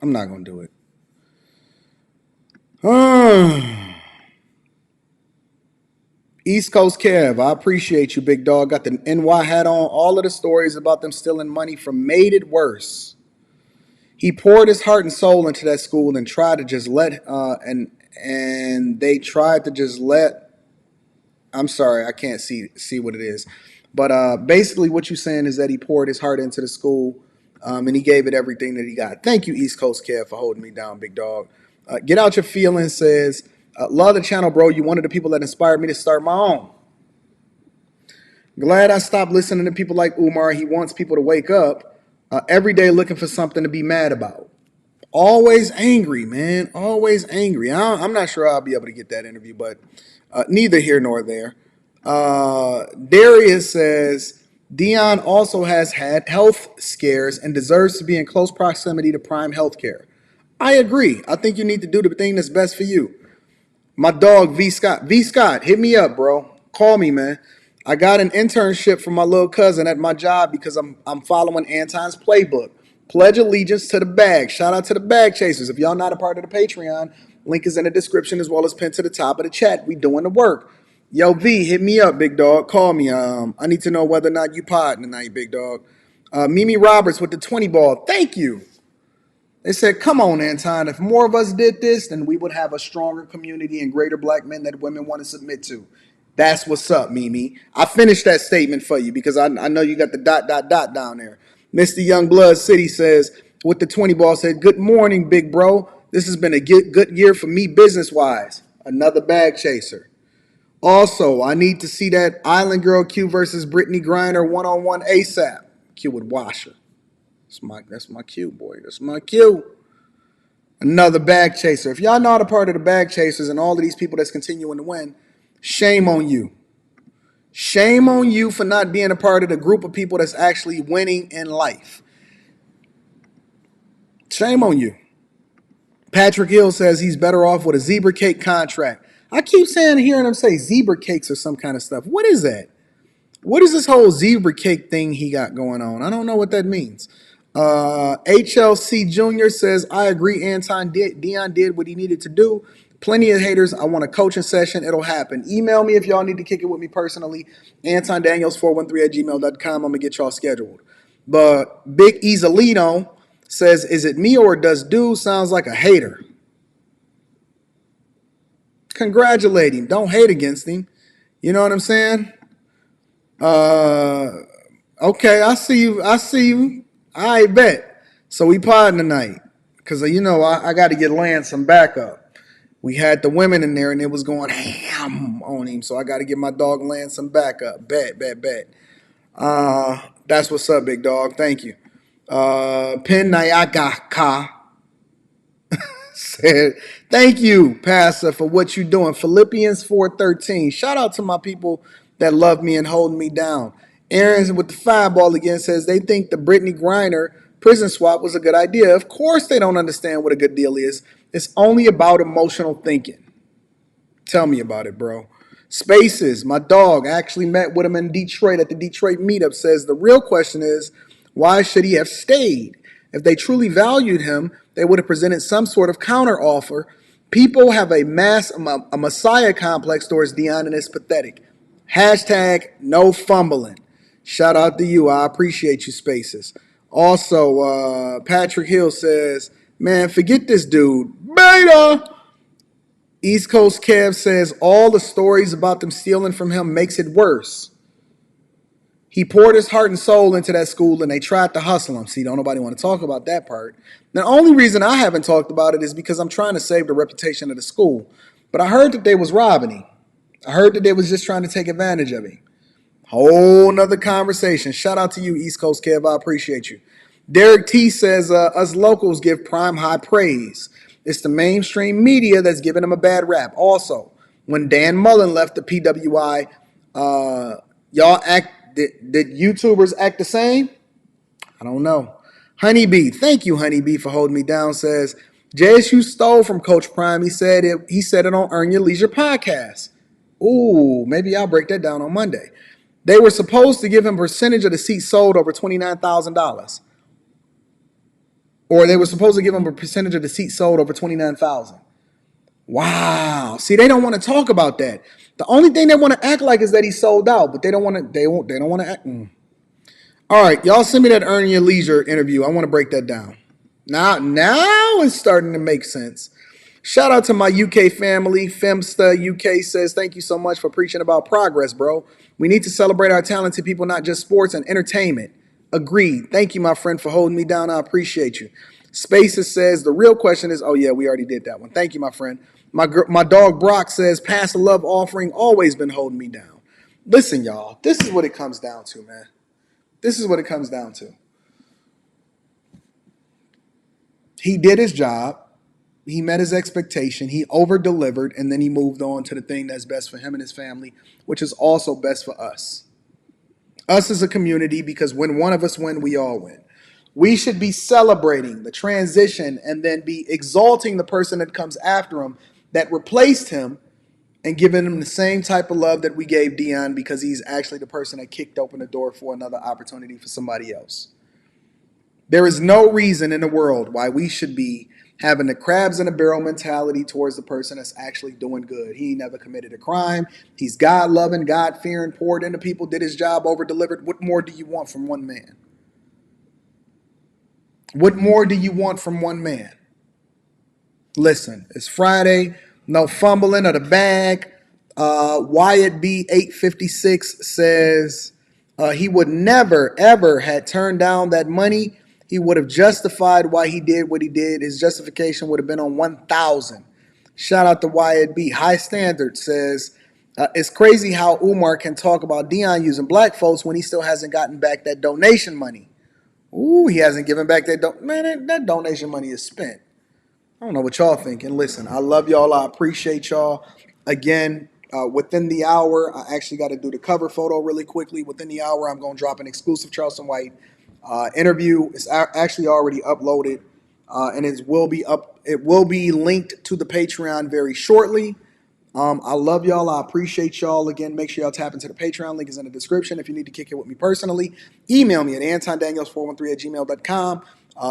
I'm not gonna do it. East Coast Kev, I appreciate you, big dog. Got the NY hat on. All of the stories about them stealing money from made it worse. He poured his heart and soul into that school and tried to just let and they tried to just let. I'm sorry, I can't see what it is, but basically what you're saying is that he poured his heart into the school, and he gave it everything that he got. Thank you, East Coast Kev, for holding me down, big dog. Get out your feelings says, love the channel, bro. You one of the people that inspired me to start my own. Glad I stopped listening to people like Umar. He wants people to wake up every day looking for something to be mad about. Always angry, man. Always angry. I'm not sure I'll be able to get that interview, but neither here nor there. Darius says, Deion also has had health scares and deserves to be in close proximity to prime healthcare. I agree. I think you need to do the thing that's best for you. My dog, V. Scott. V. Scott, hit me up, bro. Call me, man. I got an internship from my little cousin at my job because I'm following Anton's playbook. Pledge allegiance to the bag. Shout out to the bag chasers. If y'all not a part of the Patreon, link is in the description as well as pinned to the top of the chat. We doing the work. Yo, V, hit me up, big dog. Call me. I need to know whether or not you podding tonight, big dog. Mimi Roberts with the 20 ball. Thank you. They said, come on, Anton. If more of us did this, then we would have a stronger community and greater black men that women want to submit to. That's what's up, Mimi. I finished that statement for you because I know you got the ... down there. Mr. Youngblood City says, with the 20 ball, said, good morning, big bro. This has been a good year for me business-wise. Another bag chaser. Also, I need to see that Island Girl Q versus Brittney Griner one-on-one ASAP. Q would wash her. That's my Q, boy. That's my Q. Another bag chaser. If y'all not a part of the bag chasers and all of these people that's continuing to win, shame on you. Shame on you for not being a part of the group of people that's actually winning in life. Shame on you. Patrick Hill says he's better off with a zebra cake contract. I keep hearing him say zebra cakes or some kind of stuff. What is that? What is this whole zebra cake thing he got going on? I don't know what that means. HLC Jr. says, I agree Anton Deion did what he needed to do. Plenty of haters. I want a coaching session. It'll happen. Email me if y'all need to kick it with me personally. Anton Daniels 413@gmail.com. I'm going to get y'all scheduled. But Big Easalino says, is it me or does dude sounds like a hater? Congratulate him. Don't hate against him. You know what I'm saying? Okay, I see you. I bet. So we podding tonight. Because, I got to get Lance some backup. We had the women in there, and it was going ham on him. So I got to get my dog Lance some backup. Bet. That's what's up, big dog. Thank you. Pen Nayaka said, thank you, Pastor, for what you're doing. Philippians 4:13. Shout out to my people that love me and holding me down. Aaron with the fireball again says they think the Brittney Griner prison swap was a good idea. Of course they don't understand what a good deal is. It's only about emotional thinking. Tell me about it, bro. Spaces, my dog, actually met with him in Detroit at the Detroit meetup, says the real question is, why should he have stayed? If they truly valued him, they would have presented some sort of counter offer People have a messiah complex towards Deion, and it's pathetic. Hashtag no fumbling. Shout out to you. I appreciate you, Spaces. Also, Patrick Hill says, man, forget this dude. Beta. East Coast Kev says, all the stories about them stealing from him makes it worse. He poured his heart and soul into that school, and they tried to hustle him. See, don't nobody want to talk about that part. The only reason I haven't talked about it is because I'm trying to save the reputation of the school. But I heard that they was robbing him. I heard that they was just trying to take advantage of him. Whole nother conversation. Shout out to you, East Coast Kev. I appreciate you. Derek T says, us locals give Prime high praise. It's the mainstream media that's giving him a bad rap. Also, when Dan Mullen left the PWI, did YouTubers act the same? I don't know. Honeybee, thank you, Honeybee, for holding me down, says, JSU stole from Coach Prime. He said it on Earn Your Leisure podcast. Ooh, maybe I'll break that down on Monday. They were supposed to give him a percentage of the seats sold over $29,000. Or they were supposed to give him a percentage of the seats sold over $29,000. Wow. See, they don't want to talk about that. The only thing they want to act like is that he sold out, but they don't want to act. All right, y'all send me that Earn Your Leisure interview. I want to break that down. Now it's starting to make sense. Shout out to my UK family. Femsta UK says, thank you so much for preaching about progress, bro. We need to celebrate our talented people, not just sports and entertainment. Agreed. Thank you, my friend, for holding me down. I appreciate you. Spaces says, the real question is, oh, yeah, we already did that one. Thank you, my friend. My dog Brock says, pass a love offering, always been holding me down. Listen, y'all, this is what it comes down to, man. This is what it comes down to. He did his job. He met his expectation. He over-delivered, and then he moved on to the thing that's best for him and his family, which is also best for us. Us as a community, because when one of us win, we all win. We should be celebrating the transition and then be exalting the person that comes after him that replaced him and giving him the same type of love that we gave Deion, because he's actually the person that kicked open the door for another opportunity for somebody else. There is no reason in the world why we should be having the crabs in a barrel mentality towards the person that's actually doing good. He never committed a crime. He's God-loving, God-fearing, poured into people, did his job, over-delivered. What more do you want from one man? What more do you want from one man? Listen, it's Friday. No fumbling of the bag. Wyatt B 856 says he would never, ever had turned down that money. He would have justified why he did what he did. His justification would have been on 1,000. Shout out to Wyatt B. High Standard says, it's crazy how Umar can talk about Deion using black folks when he still hasn't gotten back that donation money. Ooh, he hasn't given back that. Man, that donation money is spent. I don't know what y'all thinking. Listen, I love y'all. I appreciate y'all. Again, within the hour, I actually got to do the cover photo really quickly. Within the hour, I'm going to drop an exclusive Charleston White interview. It's actually already uploaded, and it will be up. It will be linked to the Patreon very shortly. I love y'all. I appreciate y'all. Again, make sure y'all tap into the Patreon. Link is in the description. If you need to kick it with me personally, email me at antondaniels413@gmail.com.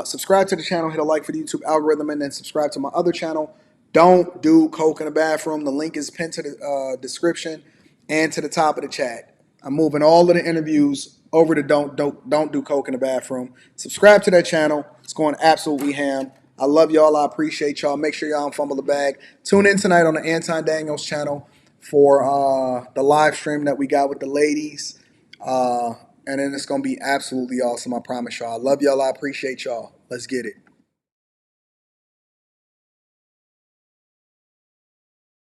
Subscribe to the channel. Hit a like for the YouTube algorithm, and then subscribe to my other channel. Don't do coke in the bathroom. The link is pinned to the description and to the top of the chat. I'm moving all of the interviews over to don't do coke in the bathroom. Subscribe to that channel. It's going absolutely ham. I love y'all. I appreciate y'all. Make sure y'all don't fumble the bag. Tune in tonight on the Anton Daniels channel for the live stream that we got with the ladies. And then it's going to be absolutely awesome. I promise y'all. I love y'all. I appreciate y'all. Let's get it.